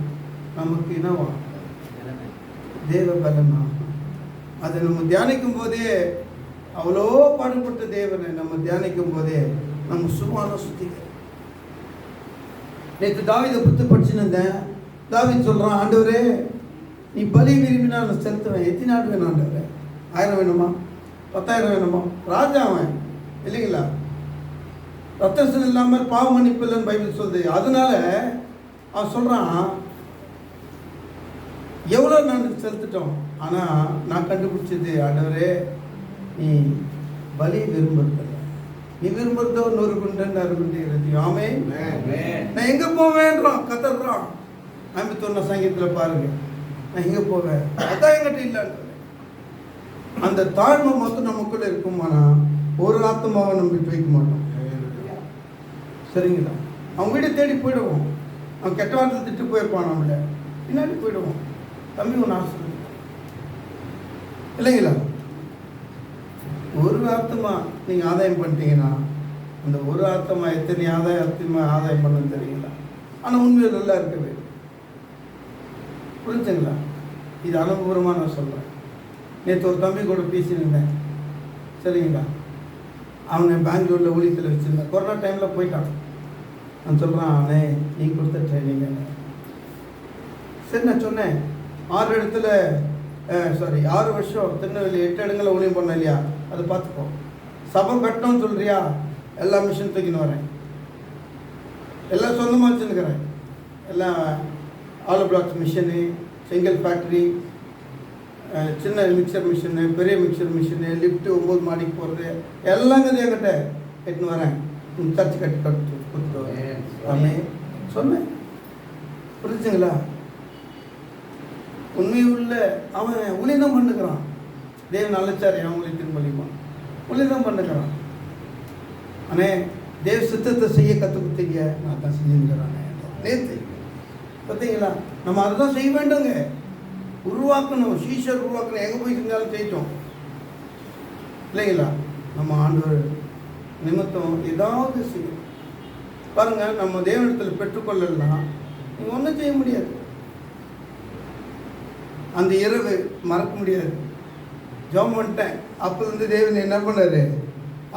நமக்கு என்னவா? தேவ பலனா. அதை நம்ம தியானிக்கும் போதே, அவ்வளோ பாடுபட்ட தேவனை நம்ம தியானிக்கும் போதே நம்ம சும்மான சுத்திக்க. நேற்று தாவீதை புத்து படிச்சுன்னு தாவீது சொல்கிறான், ஆண்டவரே நீ பலி விரும்பினா நான் செலுத்துவேன். எத்தனை நாள் வேணும் ஆண்டவரே? 1000 வேணுமா? 10,000 வேணுமா? ராஜா அவன் இல்லைங்களா? ரத்தம் இல்லாமல் பாவ மன்னிப்பு இல்லைன்னு பைபிள் சொல்லுது. அதனால அவன் சொல்கிறான், எவ்வளோ நான் செலுத்திட்டோம், ஆனால் நான் கண்டுபிடிச்சது, ஆண்டவரே நீ பலி விரும்புறதில்லை, நீ விரும்புறதோ 100 குண்டு 6 குண்டு இருந்துச்சு. ஆமே, நான் எங்கே போவேன்றான், கத்துறான். 51 சங்கீதத்தில் பாருங்க, நான் எங்கே போவேன், அதான் எங்கிட்ட இல்லைன்னு. அந்த தாழ்மை மொத்தம் நமக்குள்ள இருக்குமானா ஒரு ஆத்மாவை நம்ம விட்டு வைக்க மாட்டோம், சரிங்களா? அவங்க வீட்டை தேடி போயிடுவோம். அவன் கெட்ட வார்த்தை திட்டு போயிருப்பான், நம்மள பின்னாடி போயிடுவோம். தம்பி ஒன்று ஆசை இல்லைங்களா? ஒரு ஆத்மா நீங்கள் ஆதாயம் பண்ணிட்டீங்கன்னா அந்த ஒரு ஆத்மா எத்தனை ஆதாயம் பண்ணு தெரியுங்களா? ஆனால் உண்மையில் நல்லா இருக்கவே, புரிஞ்சுங்களா? இது அனுபவமாக நான் சொல்கிறேன். நேற்று ஒரு தம்பி கூட பேசியிருந்தேன், சரிங்களா? அவனை பெங்களூரில் ஊழியத்தில் வச்சுருந்தேன். கொரோனா டைமில் போயிட்டான். நான் சொல்கிறான், அண்ணே நீ கொடுத்த ட்ரைனிங். சரி, நான் சொன்னேன் 6 வருஷம் திருநெல்வேலி 8 இடங்களில் ஊழியம் பண்ணேன் இல்லையா, அதை பார்த்துப்போம். சபை கட்டணும்னு சொல்கிறியா, எல்லா மிஷின் தூக்கின்னு வரேன், எல்லாம் சொந்தமாக வச்சுருக்கிறேன். எல்லாம் ஆலோ பிளாக்ஸ் மிஷினு, செங்கல் ஃபேக்ட்ரி, சின்ன மிக்சர் மிஷினு, பெரிய மிக்சர் மிஷினு, லிஃப்ட்டு 9 மாடிக்கு போகிறது எல்லாம் என்கிட்ட எட்டுன்னு வரேன். சர்ச்சு கட்டி கொடுத்துருவேன் சொன்னேன், புரிஞ்சுங்களா? உண்மையுள்ள அவன் ஊழியம் பண்ணுக்கிறான். தேவன் அழைச்சார், அவன் ஊழியத்தின் மூலியமா ஊழியம் பண்ணுக்கிறான். அண்ணே தேவ சித்தத்தை செய்ய கற்றுக் கொடுத்தீங்க, நான் தான் செஞ்சுக்கிறானே. நேற்று பார்த்தீங்களா, நம்ம அதை தான் செய்ய வேண்டுங்க, உருவாக்கணும். சீஷர் உருவாக்கணும், எங்கே போய் செஞ்சாலும் செய்யட்டும் இல்லைங்களா? நம்ம ஆண்டவர் நிமித்தம் ஏதாவது செய்யும். பாருங்கள், நம்ம தேவனிடத்தில் பெற்றுக்கொள்ளலாம், நீங்கள் ஒன்றும் செய்ய முடியாது. அந்த இரவு மறக்க முடியாது. ஜெபம் பண்ணிட்டேன், அப்போது தேவன் என்ன பண்ணாரு?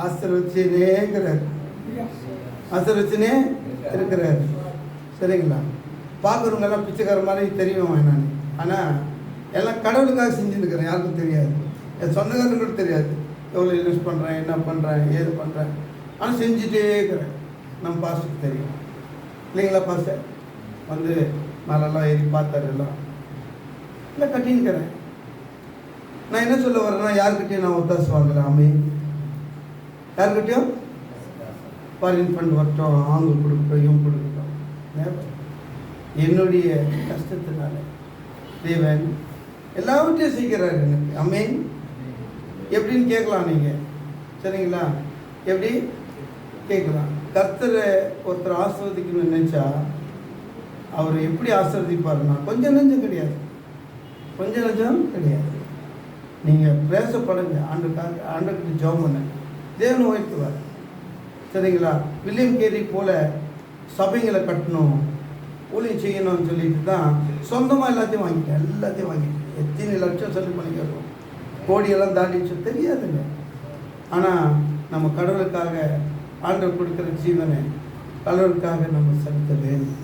ஆசீர்வதிச்சுனே இருக்கிறார், சரிங்களா? பார்க்குறவங்கெல்லாம் பிச்சைக்கார மாதிரி தெரியும் நான், ஆனால் எல்லாம் கடவுளுக்காக செஞ்சுருக்கிறேன். யாருக்கும் தெரியாது, என் சொந்தக்காரங்க கூட தெரியாது எவ்வளோ இன்வெஸ்ட் பண்ணுறேன், என்ன பண்ணுறேன், ஏது பண்ணுறேன். ஆனால் செஞ்சுட்டே இருக்கிறேன். நம்ம பாஸ்டருக்கு தெரியும் இல்லைங்களா? பாஸ்டர் வந்து மேலெல்லாம் ஏறி பார்த்தாரு, எல்லாம் இல்லை கட்டின்னுக்கிறேன். நான் என்ன சொல்ல வரேன்னா, யாருக்கிட்டையும் நான் ஒத்தாசு வாங்கலாமே, யாருக்கிட்டையும் ஃபாரின் ஃபண்ட் வரட்டும், அவங்க கொடுக்கட்டும், இவங்க கொடுக்கட்டும், என்னுடைய கஷ்டத்தினால தேவன் எல்லாவற்றையும் செய்கிறார் எனக்கு. அமேன். எப்படின்னு கேட்கலாம் நீங்கள், சரிங்களா? எப்படி கேட்கலாம். கர்த்தரை ஒருத்தர் ஆசீர்வதிக்கணும்னு நினைச்சா அவர் எப்படி ஆசீர்வதிப்பாருன்னா கொஞ்சம் நெஞ்சம் கிடையாது, கொஞ்சம் நெஞ்சம் கிடையாது. நீங்கள் பிரயாசப்படுங்க, ஆண்டுக்கு ஜெபம் பண்ணுங்க, தேவன் உயர்த்துவார். சரிங்களா? வில்லியம் கேரி போல சபைங்களை கட்டணும், ஊழியம் செய்யணும்னு சொல்லிட்டு தான் சொந்தமாக எல்லாத்தையும் வாங்கிட்டேன். எத்தனை லட்சம் செலவு பண்ணிக்கிறோம், கோடியெல்லாம் தாண்டிச்சு தெரியாதுங்க. ஆனால் நம்ம கடவுளுக்காக ஆண்டவர் கொடுக்குற ஜீவனை கடவுளுக்காக நம்ம செலுத்த வேண்டும்.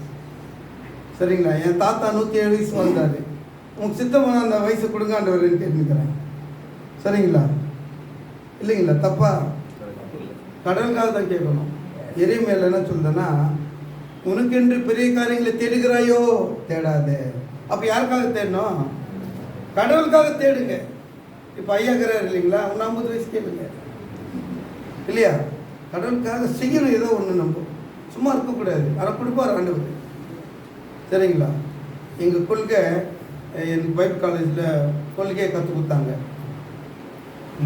சரிங்களா? என் தாத்தா 107 வயசு வாழ்ந்தாரு. உங்களுக்கு சித்தமான அந்த வயசு கொடுங்க ஆண்டவர்னு கேட்டுக்கிறேன். சரிங்களா? இல்லைங்களா? தப்பா? கடவுளுக்காக தான் கேட்கணும். எரிமையில் என்ன சொல்லுதுன்னா, உனக்கென்று பெரிய காரியங்களை தேடுகிறாயோ தேடாதே. அப்போ யாருக்காக தேடணும்? கடவுளுக்காக தேடுங்க. இப்போ ஐயாக்கிறார் இல்லைங்களா, 50 வயசு கேளுங்க இல்லையா? கடவுளுக்காக செய்யணும், ஏதோ ஒன்று நம்ம சும்மா இருக்கக்கூடாது. ஆனால் கொடுப்பார் ஆண்டவர். சரிங்களா? எங்கள் கொள்கை, எனக்கு பைபிள் காலேஜில் கொள்கையை கற்றுக் கொடுத்தாங்க.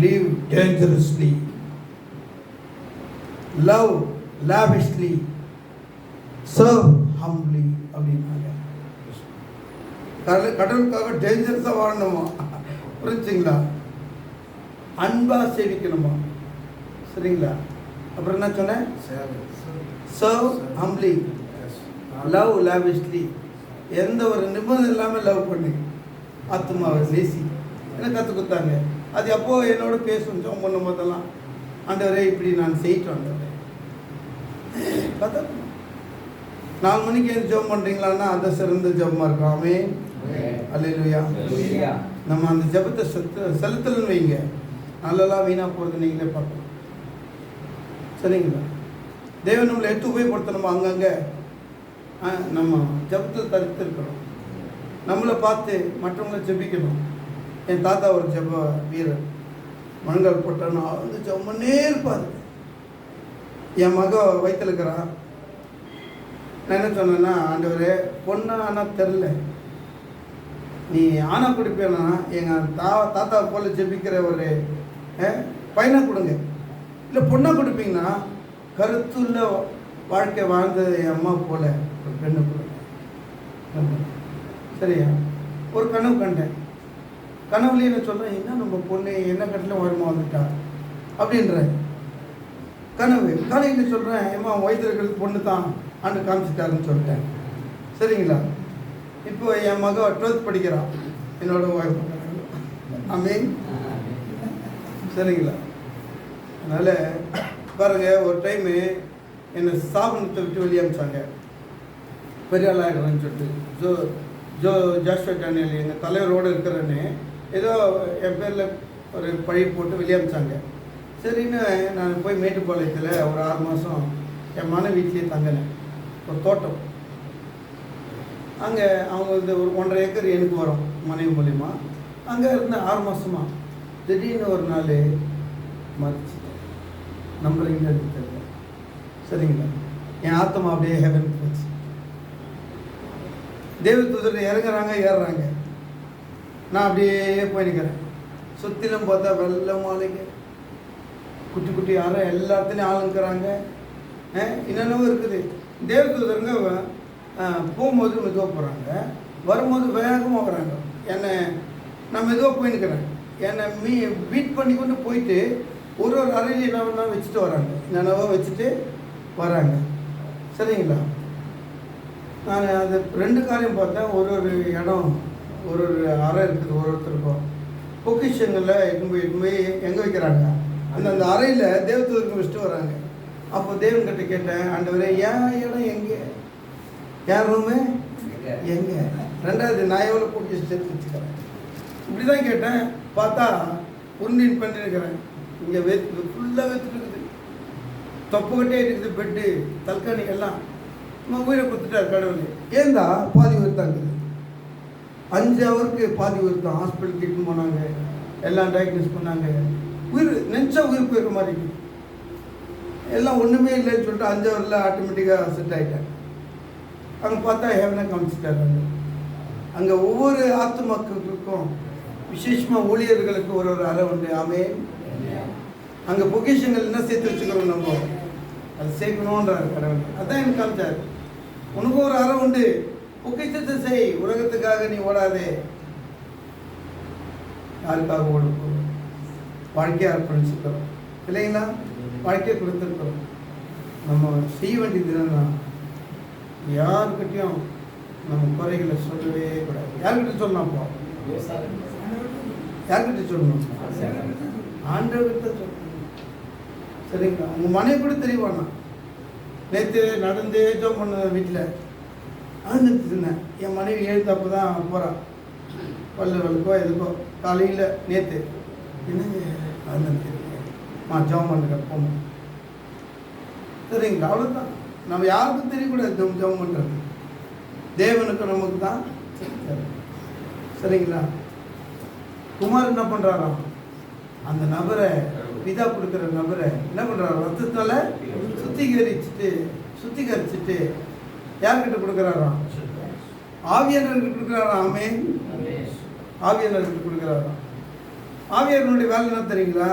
லீவ் டேஞ்சரஸ்லி, லவ் லாவிஷ்லி, சர்வ் ஹம்ப்லி அப்படின்னாங்க. கடவுளுக்காக டேஞ்சரஸாக வாழணுமா, புரிஞ்சுங்களா? அன்பாக சேவிக்கணுமா. சரிங்களா? அப்புறம் என்ன சொன்னேன்? Serve humbly, love lavishly. எந்த ஒரு நிபந்தனை இல்லாமல் லவ் பண்ணி ஆத்மாவை நேசி என்ன கற்றுக் கொடுத்தாங்க. அது அப்போது என்னோட பேசும் ஜோம் பண்ணும் போதெல்லாம், ஆண்டவரே இப்படி நான் செய்யிட்டு ஆண்டவரே கதை 4 மணிக்கு ஏன் ஜெபம் பண்ணுறீங்களான்னா அந்த சிறந்த ஜெபமாக இருக்கும். ஆமென், அல்லேலூயா. நம்ம அந்த ஜெபத்தை செலுத்தலன்னு வைங்க, நல்லலாம் வீணாக போகிறது நீங்களே பார்க்கலாம். சரிங்களா? தேவன் நம்மளை எடுத்து உபயோகப்படுத்தணுமா? அங்கங்கே நம்ம ஜெபத்தில் தரித்திருக்கிறோம். நம்மளை பார்த்து மற்றவங்களை ஜெபிக்கணும். என் தாத்தா ஒரு ஜெப வீரர், மண்கள் போட்டோன்னா வந்து ஜெபம் பண்ணே இருப்பார். என் மக வயிற்றில் இருக்கிறான். நான் என்ன சொன்னேன்னா, ஆண்டவரே பொண்ணா ஆனால் தெரில, நீ ஆனா கொடுப்பேன்னா எங்கள் தாத்தா போல ஜெபிக்கிற ஒரு பையனை கொடுங்க, இல்லை பொண்ணாக கொடுப்பீங்கன்னா கருத்துள்ள வாழ்க்கை வாழ்ந்த என் அம்மா போல ஒரு பெண்ணை கொடுங்க. சரியா? ஒரு கனவு கண்டேன். கனவுலேயே என்ன சொல்கிறேன், என்ன நம்ம பொண்ணு என்ன கட்டிலும் வருமா வந்துட்டா அப்படின்ற கனவு. காலையில் சொல்கிறேன், ஏமா வயிற்று இருக்கிறது பொண்ணு தான் ஆண்டு காமிச்சிட்டாருன்னு சொல்லிட்டேன். சரிங்களா? இப்போ என் மக 12th படிக்கிறான், என்னோட ஒய்ஃப். ஆமென். சரிங்களா? அதனால் பாருங்கள், ஒரு டைமு என்னை ஸ்தாபனத்தை விட்டு வெளியே அனுப்பிச்சாங்க. பெரிய ஆளாகிறேன்னு சொல்லிட்டு ஜாஸ்வா டேனியல் எங்கள் தலைவரோடு இருக்கிறேன்னு ஏதோ என் பேரில் ஒரு பழி போட்டு வெளியே அனுப்பிச்சாங்க. சரின்னு நான் போய் மேட்டுப்பாளையத்தில் ஒரு 6 மாதம் என் மனைவி வீட்டிலேயே தங்கினேன். ஒரு தோட்டம் அங்கே அவங்க ஒரு 1.5 ஏக்கர் எனக்கு வரும் மனைவி மூலிமா. அங்கே இருந்த 6 மாதமா திடீர்னு ஒரு நாள் மறிச்சு நம்புறீங்கன்னு தெரியல. சரிங்களா? என் ஆத்மா அப்படியே ஹெவன் போச்சு. தேவதூதர் இறங்குறாங்க ஏறுறாங்க, நான் அப்படியே போய் நிற்கிறேன். சுற்றிலும் பார்த்தா வெள்ளை மாலைங்க, குட்டி குட்டி அறை, எல்லா இடத்துலையும் ஆளுங்கிறாங்க. என்னென்னவோ இருக்குது. தேவதூதருங்க போகும்போது மெதுவாக போகிறாங்க, வரும்போது வேகமாக வராங்க. என்னை நான் மெதுவாக போய் நிற்கிறேன். என்னை பீட் பண்ணி கொண்டு போயிட்டு ஒரு அறையில் என்னவா வச்சுட்டு வராங்க, என்னென்னவோ வச்சுட்டு வராங்க. சரிங்களா? நான் அது 2 காரியம் பார்த்தேன். ஒரு இடம், ஒரு அறை இருக்குது. ஒருத்தருக்கும் பொக்கிஷங்களில் எட்டு போய் எங்கே வைக்கிறாங்க, அந்த அறையில் தேவதூதருக்கு வச்சுட்டு வராங்க. அப்போ தேவன்கிட்ட கேட்டேன், ஆண்டவரே என் இடம் எங்கே, என் ரூமு எங்கே, 2வது நான் எவ்வளோ பொக்கிஷம் சேர்த்து வச்சுக்கிறேன், இப்படி தான் கேட்டேன். பார்த்தா உருண்டின் பண்ணிருக்கிறேன். இங்கே ஃபுல்லாக வைத்துட்டு இருக்குது, தொப்புக்கிட்டே இருக்குது, பெட்டு தல்காணி எல்லாம். நம்ம உயிரை கொடுத்துட்டார் கடவுள். ஏந்தா பாதி உயிர் தான் இருக்குது. 5 ஹவருக்கு பாதி உயிர் தான். ஹாஸ்பிட்டல் கிட்ட போனாங்க, எல்லாம் டயக்னோஸ் பண்ணாங்க. உயிர் நினச்சா உயிர் போயிருக்க மாதிரி எல்லாம் ஒன்றுமே இல்லைன்னு சொல்லிட்டு 5 ஹவரில் ஆட்டோமேட்டிக்காக செட் ஆகிட்டேன். அங்கே பார்த்தா ஹெவனை காமிச்சிட்டாரு. அங்கே ஒவ்வொரு ஆத்துமாக்களுக்கும் விசேஷமாக ஊழியர்களுக்கு ஒரு அறை உண்டு. ஆமென். அங்கே பொக்கிஷங்கள் என்ன சேர்த்து வச்சுக்கிறோம் நம்ம, அது சேர்க்கணுன்றார் கடவுள். அதான் எனக்கு காமிச்சார். உனக்கு ஒரு அறை உண்டு, பொக்கிஷத்தை செய், உலகத்துக்காக நீ ஓடாதே. யாருக்காக ஓட போகிறோம்? வாழ்க்கையை அர்ப்பணிச்சுக்கிறோம் இல்லைங்களா? வாழ்க்கையை கொடுத்துருக்கிறோம். நம்ம செய்ய வேண்டியது என்னன்னா, யாருக்கிட்டையும் நம்ம குறைகளை சொல்லவே கூடாது. யார்கிட்ட சொல்லலாம்? அப்போ யார்கிட்ட சொல்லணும்? ஆண்டவர்கிட்ட சொல்லணும். சரிங்களா? உங்கள் மனைவி கூட தெரியவானா? நேற்று நடந்தே ஜோம் பண்ண வீட்டில் ஆழ்ந்துருந்தேன். என் மனைவி எழுந்தப்போ தான் போகிறான், வல்லுக்கோ எதுக்கோ காலையில். நேற்று என்னங்க ஆழ்ந்துருக்கேன் ஜோம் பண்ணுற போகணும். சரிங்களா? அவ்வளோதான். நம்ம யாருக்கும் தெரியக்கூடாது ஜெபம் பண்ணுறது. தேவனுக்கு நமக்கு தான். சரிங்களா? குமார் என்ன பண்ணுறாராம்? அந்த நபரை, பிதா கொடுக்குற நபரை என்ன பண்ணுறாரு? ரத்தத்தால் சுத்திகரிச்சுட்டு யார்கிட்ட கொடுக்குறாராம்? ஆவியானவர்கிட்ட கொடுக்குறாராம். ஆமென். ஆவியானவர்கிட்ட கொடுக்குறாராம். ஆவியானவருடைய வேலை என்ன தெரியுங்களா?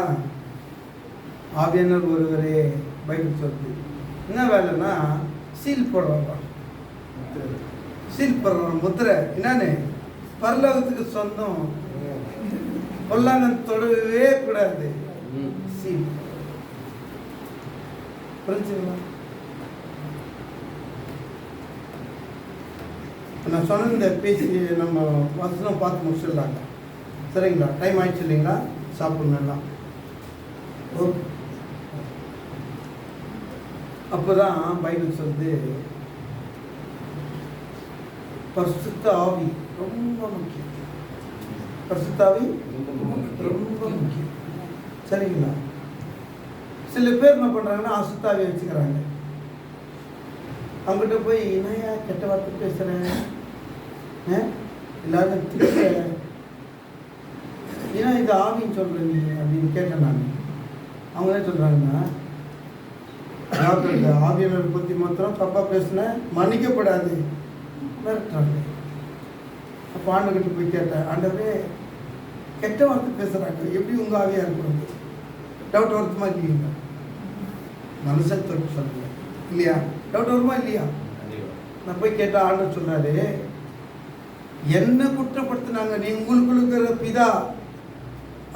ஆவியானவர் ஒருவரே பைபிள் சொல்லுது. என்ன வேலைன்னா சீல் போடுறாங்க. சீல் போடுறாங்க, முத்திரை. என்னன்னு? பரலோகத்துக்கு சொந்தம், பொல்லாங்க தொடவே கூடாது. சீல். புரிஞ்சுங்களா? நான் சொன்ன இந்த பேசி நம்ம வசனம் பார்த்து முடிச்சிடலாங்க. சரிங்களா? டைம் ஆயிடுச்சு இல்லைங்களா? சாப்பிடணும்லாம். ஓகே. அப்போதான் பைபிள் சொல்லுது, பரிசுத்த ஆவி ரொம்ப முக்கியம். பரிசுத்த ஆவி ரொம்ப முக்கியம். சரிங்களா? சில பேர் என்ன பண்ணுறாங்கன்னா அசுத்தாவியை வச்சுக்கிறாங்க. அவங்ககிட்ட போய் என்னையா கெட்ட வார்த்தை பேசுகிறேன், எல்லாரும் திட்ட, ஏன்னா இது ஆவின்னு சொல்கிற நீ அப்படின்னு கேட்டேன் நான். அவங்க என்ன சொல்கிறாங்கன்னா, அதாவது இந்த ஆவியானவரை பற்றி மாத்திரம் தப்பாக பேசினேன், மன்னிக்கப்படாது மிரட்டுறாங்க. அப்போ ஆண்டவர்கிட்ட போய் கேட்டேன், ஆண்டவரே கெட்ட வார்த்தை பேசுகிறாங்க, எப்படி உங்கள் ஆவியாக இருக்கிறது? டவுட் வருத்தமாக இருக்கீங்க? மனுஷன் தொட்டு சொல்லுங்க இல்லையா? டவுட் வருமா இல்லையா? நான் போய் கேட்டால் ஆண்டவர் சொல்கிறாரு, என்ன குற்றப்படுத்தினாங்க? நீ உங்களுக்கு இருக்கிற பிதா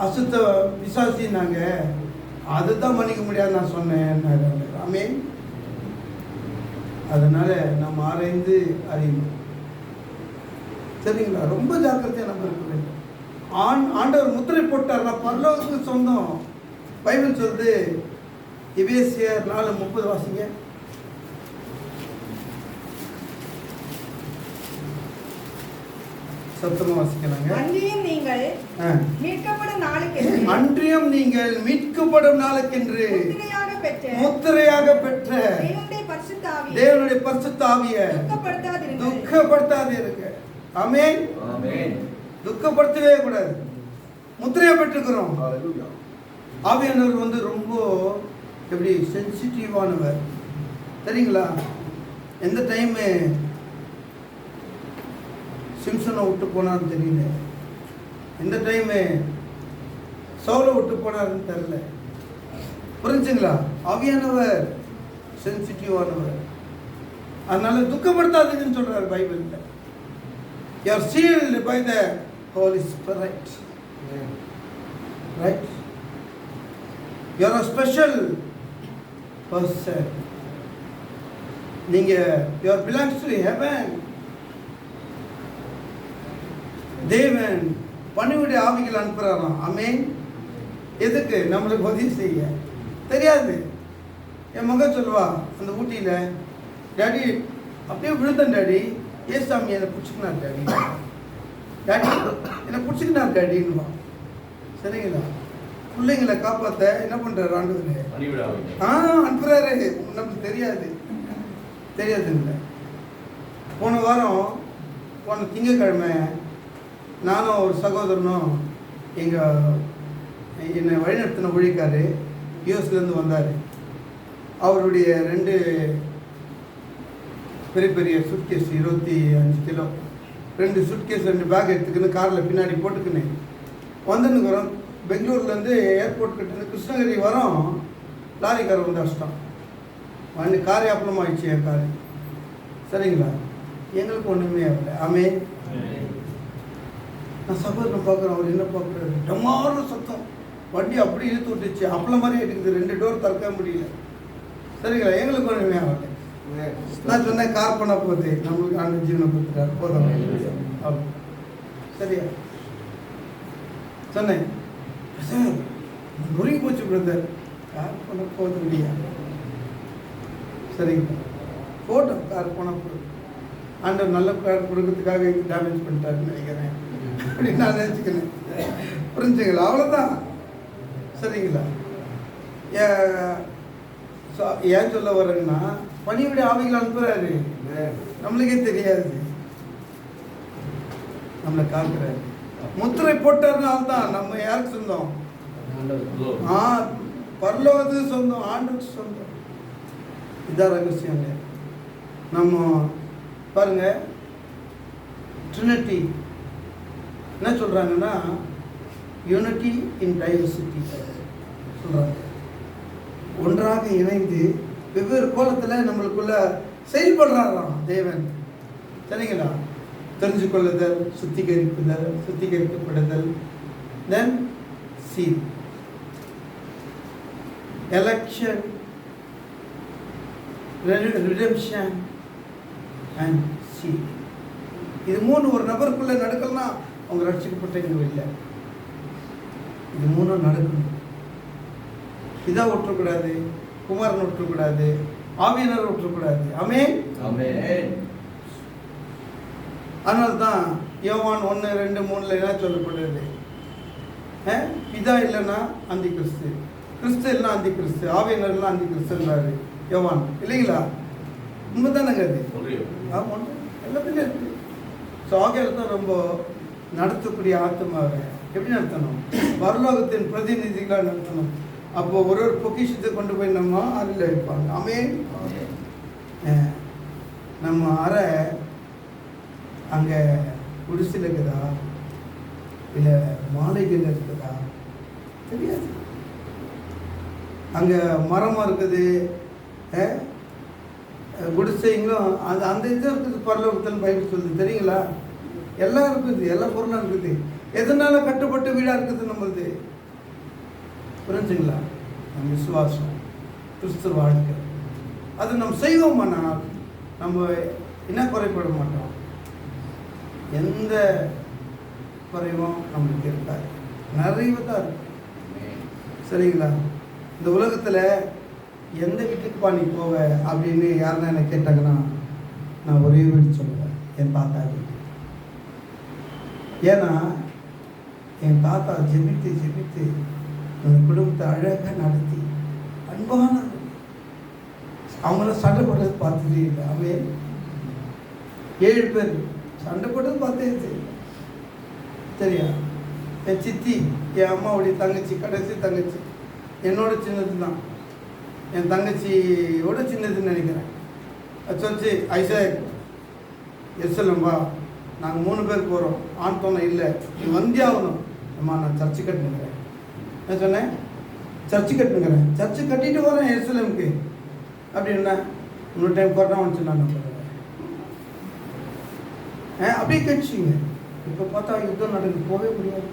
அசுத்த விசுவாசினாங்க, அதுதான் மன்னிக்க முடியாது நான் சொன்னேன். ஆமென். அதனால நம்ம ஆராய்ந்து அறியணும். சரிங்களா? ரொம்ப ஜாக்கிரதையாக நம்ம இருக்க வேண்டும். ஆண்டவர் முத்திரை போட்டார், நான் பரலோகத்துக்கு சொந்தம். பைபிள் சொல்லுது, எபேசியர் 4:30 வாசிங்க. சத்தமா வாசிக்கலாங்க. அன்றியும் நீங்கள் மீட்கப்படும் நாளுக்கென்று முத்திரையாக பெற்ற தேவனுடைய பரிசுத்த ஆவியை துக்கப்படுத்தாதீங்க. ஆமென். துக்கப்படுத்தவே கூடாது. முத்திரையா பெற்றுக்கிறோம். ஆவியானவர் ரொம்ப எப்படி சென்சிட்டிவானவர் தெரியுங்களா? எந்த டைமு சிம்சனை விட்டு போனான்னு தெரியல, எந்த டைமு சவுலை விட்டு போனாருன்னு தெரியல. புரிஞ்சுங்களா? ஆவியானவர் சென்சிட்டிவானவர். அதனால துக்கப்படுத்தாதுன்னு சொல்றாரு பைபிள்ல. You are sealed by the Holy Spirit. Right? You are a special person. நீங்க you are belongs to heaven. தேவன் பணிவுடைய ஆவிகள் அனுப்புறாராம். ஆமென். எதுக்கு? நம்மளுக்கு உதவி செய்ய. தெரியாது. என் மகன் சொல்லுவா அந்த ஊட்டியில், டாடி அப்படியே விழுந்தேன் டாடி, ஏசாமி என்னை பிடிச்சிக்கினார் டாடி, டாடி என்னை பிடிச்சிக்கினார் டாடின்னுவா. சரிங்களா? பிள்ளைங்களை காப்பாற்ற என்ன பண்ணுறாரு ஆண்டவர்? அனுப்புறாரு. நமக்கு தெரியாதுங்கள. போன வாரம் போன திங்கக்கிழமை நானும் ஒரு சகோதரனும் என்னை வழிநடத்தின ஊழியக்காரு யூஎஸ்லேருந்து வந்தார். அவருடைய 2 பெரிய சுட்கேஸ் 25 கிலோ 2 சுட்கேஸ் 2 பேக் எடுத்துக்கின்னு காரில் பின்னாடி போட்டுக்கின்னு வந்துன்னு பெங்களூர்லேருந்து ஏர்போர்ட் கிட்ட கிருஷ்ணகிரி வரோம். லாரிக்காரர் வந்து அஷ்டம் வண்டி காரே அப்பளம் ஆயிடுச்சு என் காரு. சரிங்களா? எங்களுக்கு ஒன்றுமே ஆகலை. ஆமே. நான் சகோதரனை பார்க்குறேன், அவர் என்ன பார்க்குறாரு, டமாறு சத்தம், வண்டி அப்படி இழுத்து விட்டுச்சு, அப்பளம் மாதிரி எடுக்குது, 2 டோர் திறக்க முடியல. சரிங்களா? எங்களுக்கு ஒன்றுமே ஆகலை. நான் சொன்னேன் கார் பண்ண போகுது, நம்மளுக்கு ஆண்டு ஜீவனை கொடுத்துட்டாரு, போதும். அவ்வளோ. சரியா? சொன்னேன் சார் நொறுங்கி போச்சு பிரதர், கார் பண்ண போகுது இல்லையா? சரிங்களா? போட்டோம், கார் பண்ண போகுது. ஆண்டவர் நல்ல கார் கொடுக்கறதுக்காக இது டேமேஜ் பண்ணிட்டாருன்னு நினைக்கிறேன் அப்படின்னு நான் நினச்சிக்கிறேன். புரிஞ்சுங்களா? அவ்வளோதான். சரிங்களா? ஏன் சொல்ல வரேன்னா, பணியுடைய ஆவிகள் அனுப்புறாரு, நம்மளுக்கே தெரியாது, நம்மளை காக்கிறாரு. முத்திரை போட்டாருனால தான் நம்ம யாருக்கு சொந்தம்? பரலோகத்துக்கு சொந்தம், ஆண்டுக்கு சொந்தம். இதான் ரகசியங்க. நம்ம பாருங்க, ட்ரினிட்டி என்ன சொல்றாங்கன்னா, யூனிட்டி இன் டைவர்சிட்டி சொல்றாங்க. ஒன்றாக இணைந்து வெவ்வேறு கோலத்தில் நம்மளுக்குள்ள செயல்படுறாராம் தேவன். சரிங்களா? தெரிஞ்சு கொள்ளுதல், சுத்திகரிக்கப்படுதல், then seal, election, redemption and seal. இது 3 ஒரு நபருக்குள்ள நடக்கலன்னா அவங்க ரட்சிக்கப்பட்டவங்க இல்லை. இது 3 நடக்கணும். இதான் விட்டுறக்கூடாது, குமாரன் விட்டுறக்கூடாது, ஆவியனர் விட்டுறக்கூடாது. ஆமென். அதனால தான் யோவான் 1:2-3 என்ன சொல்லப்படுது? பிதா இல்லைன்னா அந்தி கிறிஸ்து, கிறிஸ்து இல்லைன்னா அந்தி கிறிஸ்து, ஆவியனர் இல்லைன்னா அந்தி கிறிஸ்துன்றாரு யோவான். இல்லைங்களா? உண்மை தானேங்க அது? எல்லாத்துலேயும் இருக்குது. ஸோ ஆகையால் தான் ரொம்ப நடத்தக்கூடிய ஆத்மாவை எப்படி நடத்தணும்? பரலோகத்தின் பிரதிநிதிகளாக நடத்தணும். அப்போ ஒரு பொக்கிஷத்தை கொண்டு போய் நம்ம அறையில் வைப்பாங்க. ஆமென். நம்ம அறை அங்கே குடிசையில் இருக்குதா இல்லை மாலைகள் இருக்குதா தெரியாது. அங்கே மரமாக இருக்குது, குடிசைங்களும் அது அந்த இது இருக்குது. பரலோகத்தில் பைபிள் சொல்லுது தெரியுங்களா? எல்லாம் இருக்குது, எல்லா பொருளும் இருக்குது. எதனால கட்டுப்பட்டு வீடாக இருக்குது நம்மளுது? புரிஞ்சுங்களா? நம்ம விசுவாசம், கிறிஸ்துவ வாழ்க்கை, அது நம்ம செய்வோமானால் நம்ம என்ன குறைபட மாட்டோம். எந்த குறைவும் நம்மளுக்கு இருக்காது, நிறைவு தான் இருக்கு. சரிங்களா? இந்த உலகத்தில் எந்த வீட்டுக்குப்பா நீ போவ அப்படின்னு யாருன்னா என்ன கேட்டாங்கன்னா, நான் ஒரே வீடு சொல்லுவேன், என் தாத்தா வீடு. ஏன்னா என் தாத்தா ஜெபித்து அந்த குடும்பத்தை அழகாக நடத்தி அன்பான, அவங்கள சண்டை போடுறது பார்த்துட்டே இல்லை. அவன் 7 பேர் சண்டை போட்டது பார்த்தே சரியா? என் சித்தி, என் அம்மாவுடைய தங்கச்சி, கடைசி தங்கச்சி என்னோட சின்னது தான், என் தங்கச்சியோட சின்னதுன்னு நினைக்கிறேன். அது சொல்லிச்சு, ஐசா எஸ்எல்எம்பா நாங்கள் 3 பேர் போகிறோம், ஆண் தோணை இல்லை, நீ வந்தே ஆகணும். அம்மா நான் சர்ச்சு கட்டுனுங்கிறேன். என்ன சொன்னேன்? சர்ச்சு கட்டுனுங்கிறேன். சர்ச்சு கட்டிட்டு வரேன் எஸ்எல்எம்க்கு அப்படின்னா, இன்னொரு டைம் கொரோனா வந்துச்சு நான் நம்புறேன். அப்படியே கட்சிங்க. இப்போ பார்த்தா யுத்தம் நடக்குது, போகவே முடியாது.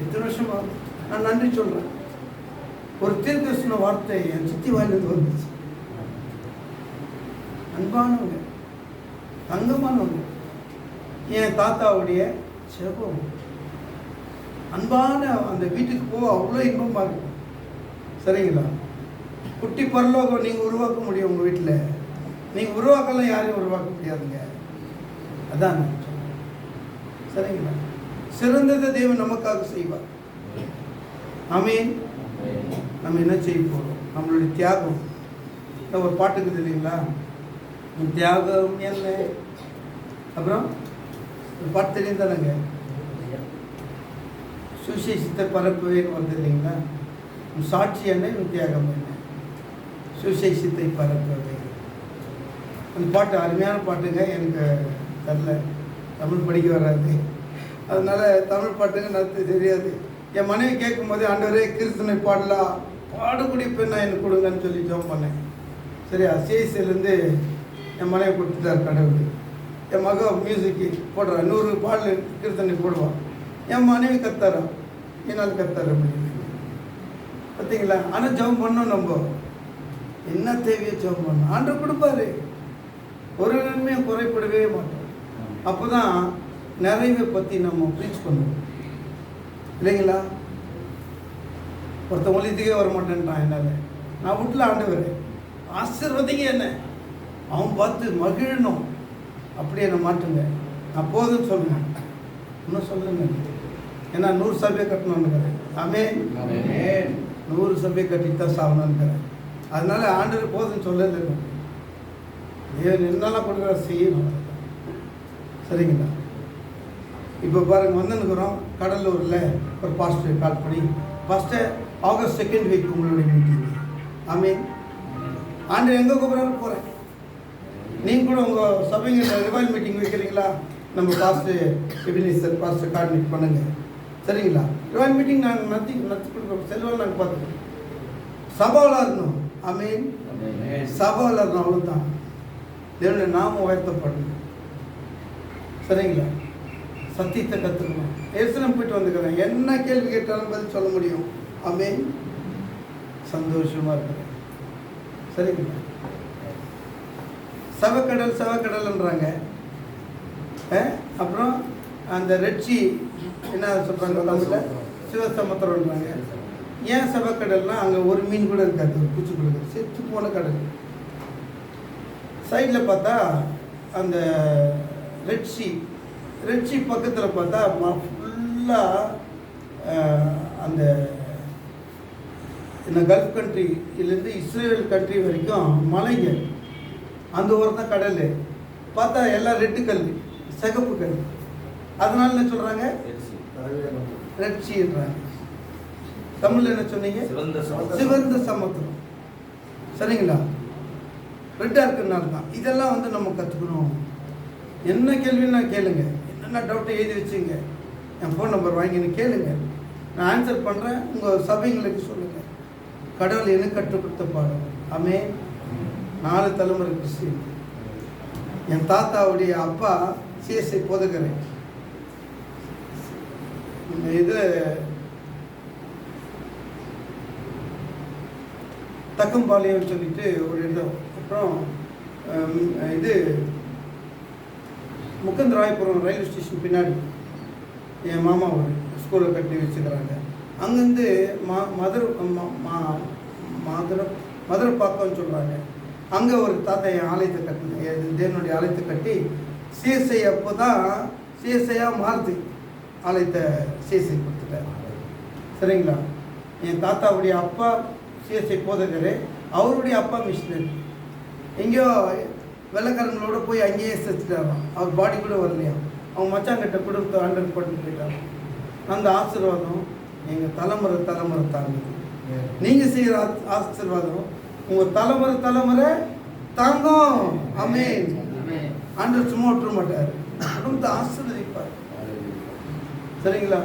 எத்தனை வருஷம் ஆகும்? நான் நன்றி சொல்கிறேன். ஒரு தீர்க்கதரிசன வார்த்தை என் சித்தி வாயிலிருந்து வந்துச்சு. அன்பானவங்க, தங்கமானவங்க, என் தாத்தாவுடைய செபம், அன்பான அந்த வீட்டுக்கு போக அவ்வளோ இன்பமாக இருக்கும். சரிங்களா? குட்டி பரலோகம் நீங்கள் உருவாக்க முடியும் உங்கள் வீட்டில். நீங்கள் உருவாக்கலாம், யாரையும் உருவாக்க முடியாதுங்க. அதான் சரிங்களா? சிறந்ததை தேவன் நமக்காக செய்வார். ஆமென். நம்ம என்ன செய்ய போகிறோம்? நம்மளுடைய தியாகம். ஒரு பாட்டுக்குது இல்லைங்களா? தியாகம் என்ன? அப்புறம் ஒரு பாட்டு தெரியும் தானேங்க, சுவிசேஷத்தை பரப்புவேன்னு வருது இல்லைங்களா? சாட்சி என்ன, தியாகம் என்ன? சுவிசேஷத்தை பரப்புவே. அந்த பாட்டு அருமையான பாட்டுங்க. எனக்கு தெரில, தமிழ் படிக்க வராது, அதனால தமிழ் பாட்டுங்க நடத்த தெரியாது. என் மனைவி கேட்கும்போது ஆண்டவரே கீர்த்தனை பாடலாம், பாடக்கூடிய பெண்ணா எனக்கு கொடுங்கன்னு சொல்லி ஜெபம் பண்ணேன். சரியா, சிஎஸ்சிலேருந்து என் மனைவி கொடுத்துட்டார் கடவுள். என் மக மியூசிக்கு போடுறா, 100 பாடல் கீர்த்தனை போடுவான். என் மனைவி கத்தாரா, என்னால் கத்தார் அப்படின்னு பார்த்தீங்களா. ஆனால் ஜெபம் பண்ணோம், நம்ம என்ன தேவையோ ஜெபம் பண்ணோம், ஆண்டவர் கொடுப்பாரு. ஒரு நன்மையும் குறைப்படவே மாட்டோம். அப்போ தான் நிறைவை பற்றி நம்ம ப்ரீச் பண்ணுவோம் இல்லைங்களா. ஒருத்தன் ஒழித்துக்கே வர மாட்டேன்ட்டான், என்னால் நான் வீட்டில் ஆண்டவர் ஆசீர்வதிங்க என்ன, அவன் பார்த்து மகிழணும், அப்படியே என்ன மாட்டுங்க, நான் போதும்னு சொல்லுவேன். இன்னும் சொல்லுங்க, ஏன்னா 100 சபையை கட்டணும்னுக்கிறேன். ஆமென். 100 சபையை கட்டிட்டு தான் சாகணும்னுக்கிறேன். அதனால ஆண்டவர் போதும்னு சொல்லலை, என்னெல்லாம் கொடுக்குற செய்யணும். சரிங்களா. இப்போ பாருங்கள், வந்துன்னுக்குறோம் கடலூரில் ஒரு பாஸ்டர் கால் பண்ணி, பாஸ்டர் ஆகஸ்ட் 2nd வீக் உங்களுடைய மீட்டிங். ஆமென். ஆண்டு எங்கே கூப்பிட்றாரு போகிறேன். நீங்கள் கூட உங்கள் சபைங்க ரிவைல் மீட்டிங் வைக்கிறீங்களா, நம்ம பாஸ்டர் எபினேசர் பாஸ்டர் கார்டினேட் பண்ணுங்கள். சரிங்களா. ரிவைல் மீட்டிங் நாங்கள் நடத்தி கொடுக்குறோம், செல்வம் நாங்கள் பார்த்துக்கோம். சபாவில் இருக்கணும். ஆமென். சபாவில் இருக்கணும், அவ்வளோதான். தேவனுடைய நாம உயர்த்தப்படணும். சரிங்களா. சத்தியத்தை கற்றுக்கணும். எருசலேம் போயிட்டு வந்துக்கிறேன், என்ன கேள்வி கேட்டாலும் பதில் சொல்ல முடியும். ஆமென். சந்தோஷமாக இருக்கிறேன். சரிங்களா. சவக்கடல்ன்றாங்க. அப்புறம் அந்த ரெட்சி என்ன சொல்கிறாங்க தமிழில், சிவசமுத்திரம்ன்றாங்க. ஏன் சவக்கடல்னால் அங்கே ஒரு மீன் கூட இருக்காது, ஒரு பூச்சி கூட இருக்காது, செத்து போன கடல். சைடில் பார்த்தா அந்த ரெட்சி பக்கத்தில் பார்த்தா ஃபுல்லாக அந்த இந்த கல்ஃப் கண்ட்ரிலேருந்து இஸ்ரேல் கண்ட்ரி வரைக்கும் மலைங்க. அந்த ஓரம் தான் கடல். பார்த்தா எல்லாம் ரெட்டு கல், சிகப்பு கல். அதனால என்ன சொல்கிறாங்க, ரெட்சின்றாங்க. தமிழில் என்ன சொன்னீங்க, சிவந்த சமுத்திரம். சரிங்களா. ரெட்டாக இருக்கிறனால தான் இதெல்லாம் வந்து நம்ம கற்றுக்கணும். என்ன கேள்வின்னா கேளுங்க, என்னென்ன டவுட்டை எழுதி வச்சுங்க, என் ஃபோன் நம்பர் வாங்கின்னு கேளுங்க, நான் ஆன்சர் பண்ணுறேன். உங்கள் சபைங்களுக்கு சொல்லுங்கள். கடவுள் எனக்கு கற்றுக் கொடுத்த பாடம். ஆமென். 4 தலைமுறை கிறிஸ்டின். என் தாத்தாவுடைய அப்பா சிஎஸ்ஐ போதகர். இது தக்கம்பாளையம் சொல்லிட்டு ஒரு இடம். அப்புறம் இது முக்கந்தராயபுரம் ரயில்வே ஸ்டேஷன் பின்னாடி என் மாமா ஒரு ஸ்கூலை கட்டி வச்சுக்கிறாங்க. அங்கேருந்து மதுரைப்பாக்கம்னு சொல்கிறாங்க. அங்கே ஒரு தாத்தா என் ஆலயத்தை கட்டினேன், தேவனுடைய ஆலயத்தை கட்டி சிஎஸ்ஐ அப்போ தான் சிஎஸ்ஐயாக மாறுது. ஆலயத்தை சிஎஸ்ஐ கொடுத்துட்டார். சரிங்களா. என் தாத்தாவுடைய அப்பா சிஎஸ்ஐ போதகர், அவருடைய அப்பா மிஷினரி. எங்கேயோ வெள்ளைக்காரங்களோட போய் அங்கேயே செத்துட்டாராம். அவர் பாடி கூட வரலையா. அவங்க மச்சாங்கிட்ட கொடுத்து ஆண்டர் போட்டு போயிட்டாங்க. அந்த ஆசீர்வாதம் எங்கள் தலைமுறை தாங்குது. நீங்கள் செய்கிற ஆசீர்வாதம் உங்கள் தலைமுறை தாங்கும். ஆமென். ஆண்டவர் சும்மா விட்டுற மாட்டார், குடும்பத்தை ஆசீர்வதிப்பார். சரிங்களா.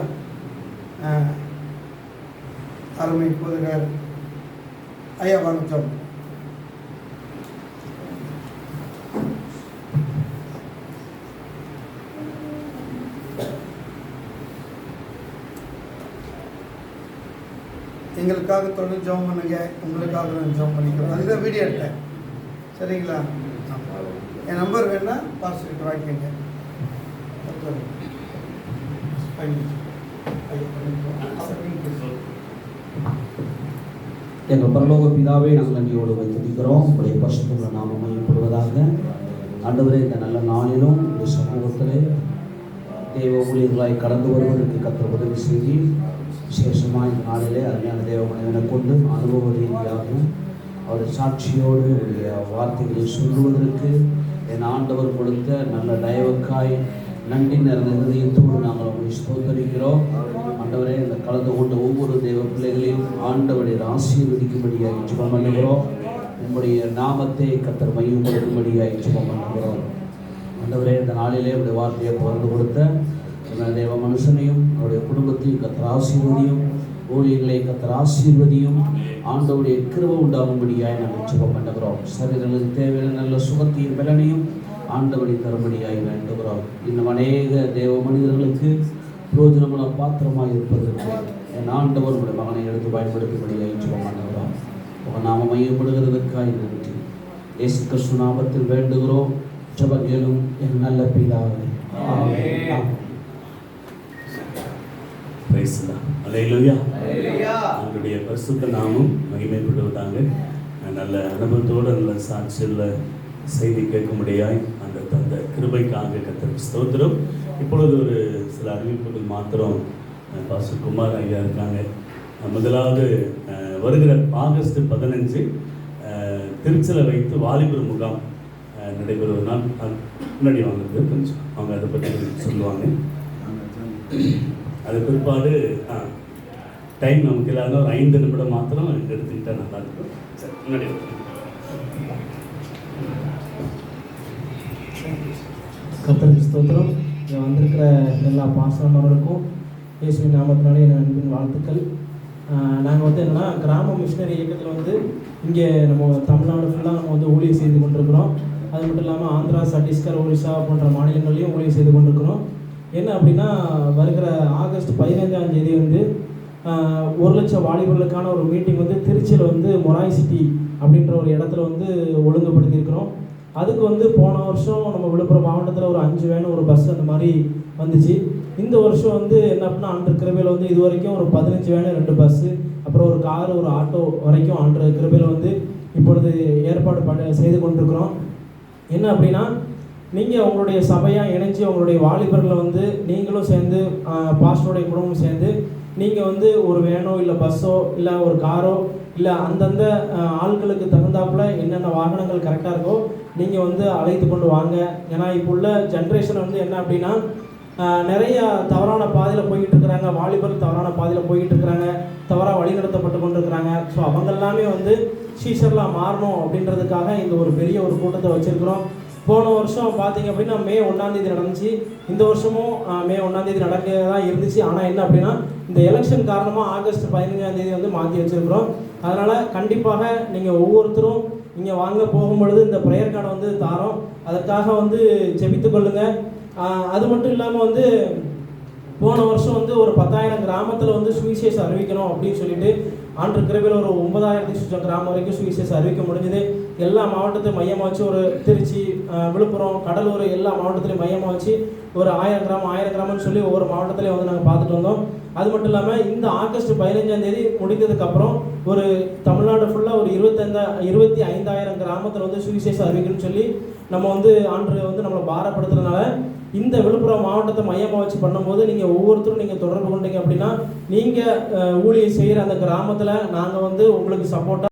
அருமை போதகர் ஐயா வணக்கம். எங்களுக்காக தொடர்ந்து ஜெபம் பண்ணுங்க, உங்களுக்காக நான் ஜெபம் பண்ணிக்கிறோம். அதுதான் வீடியோ எடுத்தேன். சரிங்களா. என் நம்பர் வேணா பாஸ்டர்கிட்ட வாங்கிக்கோங்க. எங்கள் பரலோக பிதாவே, நாங்கள் நன்றியோடு வைத்திருக்கிறோம். உங்களுடைய பரிசுத்த நாமம் மையப்படுவதாக. ஆண்டவரே, இந்த நல்ல நாளிலும் இந்த சமூகத்திலே தேவ ஊழியர்களாய் கடந்து வருவதற்கு கர்த்தர் உதவி செய்து விசேஷமாக இந்த நாளிலே அருமையான தேவ மனிதனை கொண்டு அனுபவ ரீதியாக அவருடைய சாட்சியோடு உடைய வார்த்தைகளை சொல்லுவதற்கு என் ஆண்டவர் கொடுத்த நல்ல தயவுக்காய் நன்றி நிறைந்த இதயத்தோடு நாங்கள் உங்களை ஸ்தோத்தரிக்கிறோம். ஆண்டவரே, இந்த கலந்து கொண்ட ஒவ்வொரு தேவ பிள்ளைகளையும் ஆண்டவரை ஆசீர்வதிக்கும்படியாக ஜெபம் பண்ணுகிறோம். உங்களுடைய நாமத்தை கர்த்தர் மையப்படுத்தும்படியாக ஜெபம் பண்ணுகிறோம். ஆண்டவரே, இந்த நாளிலே உடைய வார்த்தையை பகிர்ந்து கொடுத்த தேவ மனுஷனையும் அவருடைய குடும்பத்தையும் கர்த்தர் ஆசீர்வதியும், ஊழியர்களை கர்த்தர் ஆசீர்வதியும். ஆண்டவருடைய கிருபை உண்டாகும்படியாய் நாங்கள் ஜெபம் பண்ணுகிறோம். சரீரங்களுக்கு தேவையான நல்ல சுகத்தையும் பலனையும் ஆண்டவரை தரும்படியாய் வேண்டுகிறோம். இன்னும் அநேக தேவ மனிதர்களுக்கு பிரயோஜனமான பாத்திரமாக இருப்பதற்கு என் ஆண்டவர் உடைய மகனை எடுத்து பயன்படுத்தும்படியாய் ஜெபம் பண்ணுகிறோம். உங்கள் நாம மையப்படுகிறதற்காய் நன்றி. இயேசு கிறிஸ்து நாமத்தில் வேண்டுகிறோம். ஜெபம் கேளும் என் நல்ல பிதாவே. Amen. Praise the Lord. Hallelujah. ஆண்டவருடைய பரிசுத்த நாமம் மகிமைப்படுவதாக. நல்ல அனுபவத்தோடு நல்ல சாட்சியுள்ள செய்தி கேட்கும்படியாய் அந்த தந்த கிருபைக்காக கர்த்தருக்கு ஸ்தோத்திரம். இப்பொழுது ஒரு சில அறிவிப்புகள் மாத்திரம். பாஸ்டர் குமார் ஐயா இருக்காங்க. முதலாவது வருகிற ஆகஸ்ட் 15 திருச்சியில் வைத்து வாலிபர் முகாம் நடைபெறுவதனால் முன்னாடி வாங்குறது கொஞ்சம் அவங்க அதை பற்றி சொல்லுவாங்க. அது பிற்பாடு டைம் நமக்கு இல்லாத ஒரு 5 நிமிடம் மாத்திரம் எடுத்துக்கிட்டா நல்லா இருக்கும். சரி, முன்னாடி கர்த்தருக்கு ஸ்தோத்திரம். இங்கே வந்திருக்கிற எல்லா பாசனர்களுக்கும் இயேசுவின் நாமத்தினாலே என் அன்பின் வாழ்த்துக்கள். நாங்கள் வந்து என்னென்னா கிராம மிஷினரி இயக்கத்தில் வந்து இங்கே நம்ம தமிழ்நாடு ஃபுல்லாக நம்ம வந்து ஊழியம் செய்து கொண்டிருக்கிறோம். அது மட்டும் இல்லாமல் ஆந்திரா, சத்தீஸ்கர், ஒரிசா போன்ற மாநிலங்களையும் ஊழியம் செய்து கொண்டிருக்கிறோம். என்ன அப்படின்னா வருகிற ஆகஸ்ட் 15ஆம் தேதி வந்து 1,00,000 வாலிபர்களுக்கான ஒரு மீட்டிங் வந்து திருச்சியில் வந்து மொராய் சிட்டி அப்படின்ற ஒரு இடத்துல வந்து ஒழுங்குபடுத்தியிருக்கிறோம். அதுக்கு வந்து போன வருஷம் நம்ம விழுப்புரம் மாவட்டத்தில் ஒரு 5 வேன் ஒரு பஸ் அந்த மாதிரி வந்துச்சு. இந்த வருஷம் வந்து என்ன அப்படின்னா அன்று கிருபையில் வந்து இது வரைக்கும் ஒரு 15 வேனு 2 பஸ்ஸு அப்புறம் ஒரு காரு ஒரு ஆட்டோ வரைக்கும் அன்று கிருபையில் வந்து இப்பொழுது ஏற்பாடு செய்து கொண்டிருக்கிறோம். என்ன அப்படின்னா நீங்கள் உங்களுடைய சபையாக இணைஞ்சு உங்களுடைய வாலிபர்களை வந்து நீங்களும் சேர்ந்து பாஸ்டருடைய குடும்பமும் சேர்ந்து நீங்கள் வந்து ஒரு வேனோ இல்லை பஸ்ஸோ இல்லை ஒரு காரோ இல்லை அந்தந்த ஆட்களுக்கு தகுந்தாப்புல என்னென்ன வாகனங்கள் கரெக்டாக இருக்கோ நீங்கள் வந்து அழைத்து கொண்டு வாங்க. ஏன்னா இப்போ உள்ள ஜென்ரேஷன் வந்து என்ன அப்படின்னா நிறைய தவறான பாதையில் போய்கிட்டு இருக்கிறாங்க. வாலிபர்கள் தவறான பாதையில் போய்கிட்டு இருக்கிறாங்க, தவறாக வழிநடத்தப்பட்டு கொண்டு இருக்கிறாங்க. ஸோ அவங்க எல்லாமே வந்து சீஷர்லாம் மாறணும் அப்படின்றதுக்காக இந்த ஒரு பெரிய ஒரு கூட்டத்தை வச்சுருக்கிறோம். போன வருஷம் பார்த்தீங்க அப்படின்னா மே 1ஆம் தேதி நடந்துச்சு. இந்த வருஷமும் மே 1ஆம் தேதி நடக்க தான் இருந்துச்சு. ஆனால் என்ன அப்படின்னா இந்த எலெக்ஷன் காரணமாக ஆகஸ்ட் 15ஆம் தேதி வந்து மாற்றி வச்சுருக்கிறோம். அதனால் கண்டிப்பாக நீங்கள் ஒவ்வொருத்தரும் இங்கே வாங்க போகும்பொழுது இந்த ப்ரேயர் கார்டை வந்து தாரோம். அதற்காக வந்து ஜெபித்து கொள்ளுங்கள். அது மட்டும் இல்லாமல் வந்து போன வருஷம் வந்து ஒரு 10,000 கிராமத்தில் வந்து சுவிசேஷம் அறிவிக்கணும் அப்படின்னு சொல்லிட்டு ஆண்டு கிருபையில் ஒரு 9,000 சுற்றம் கிராமம் வரைக்கும் சுவிசேஷம் அறிவிக்க முடிஞ்சுது. எல்லா மாவட்டத்தையும் மையமாக வச்சு ஒரு திருச்சி, விழுப்புரம், கடலூர் எல்லா மாவட்டத்திலையும் மையமாக வச்சு ஒரு 1000 கிராமம்னு சொல்லி ஒவ்வொரு மாவட்டத்திலையும் வந்து நாங்கள் பார்த்துட்டு வந்தோம். அது மட்டும் இல்லாமல் இந்த ஆகஸ்ட் 15ஆம் தேதி முடிந்ததுக்கப்புறம் ஒரு தமிழ்நாடு ஃபுல்லாக ஒரு 25,000 கிராமத்தில் வந்து சுவிசேஷம் அறிவிக்கணும்னு சொல்லி நம்ம வந்து ஆண்டு வந்து நம்மளை பாரப்படுத்துறதுனால இந்த விழுப்புரம் மாவட்டத்தை மையமாக வச்சு பண்ணும்போது நீங்கள் ஒவ்வொருத்தரும் நீங்கள் தொடர்பு கொண்டீங்க அப்படின்னா நீங்கள் ஊழியம் செய்கிற அந்த கிராமத்தில் நாங்கள் வந்து உங்களுக்கு சப்போர்ட்டாக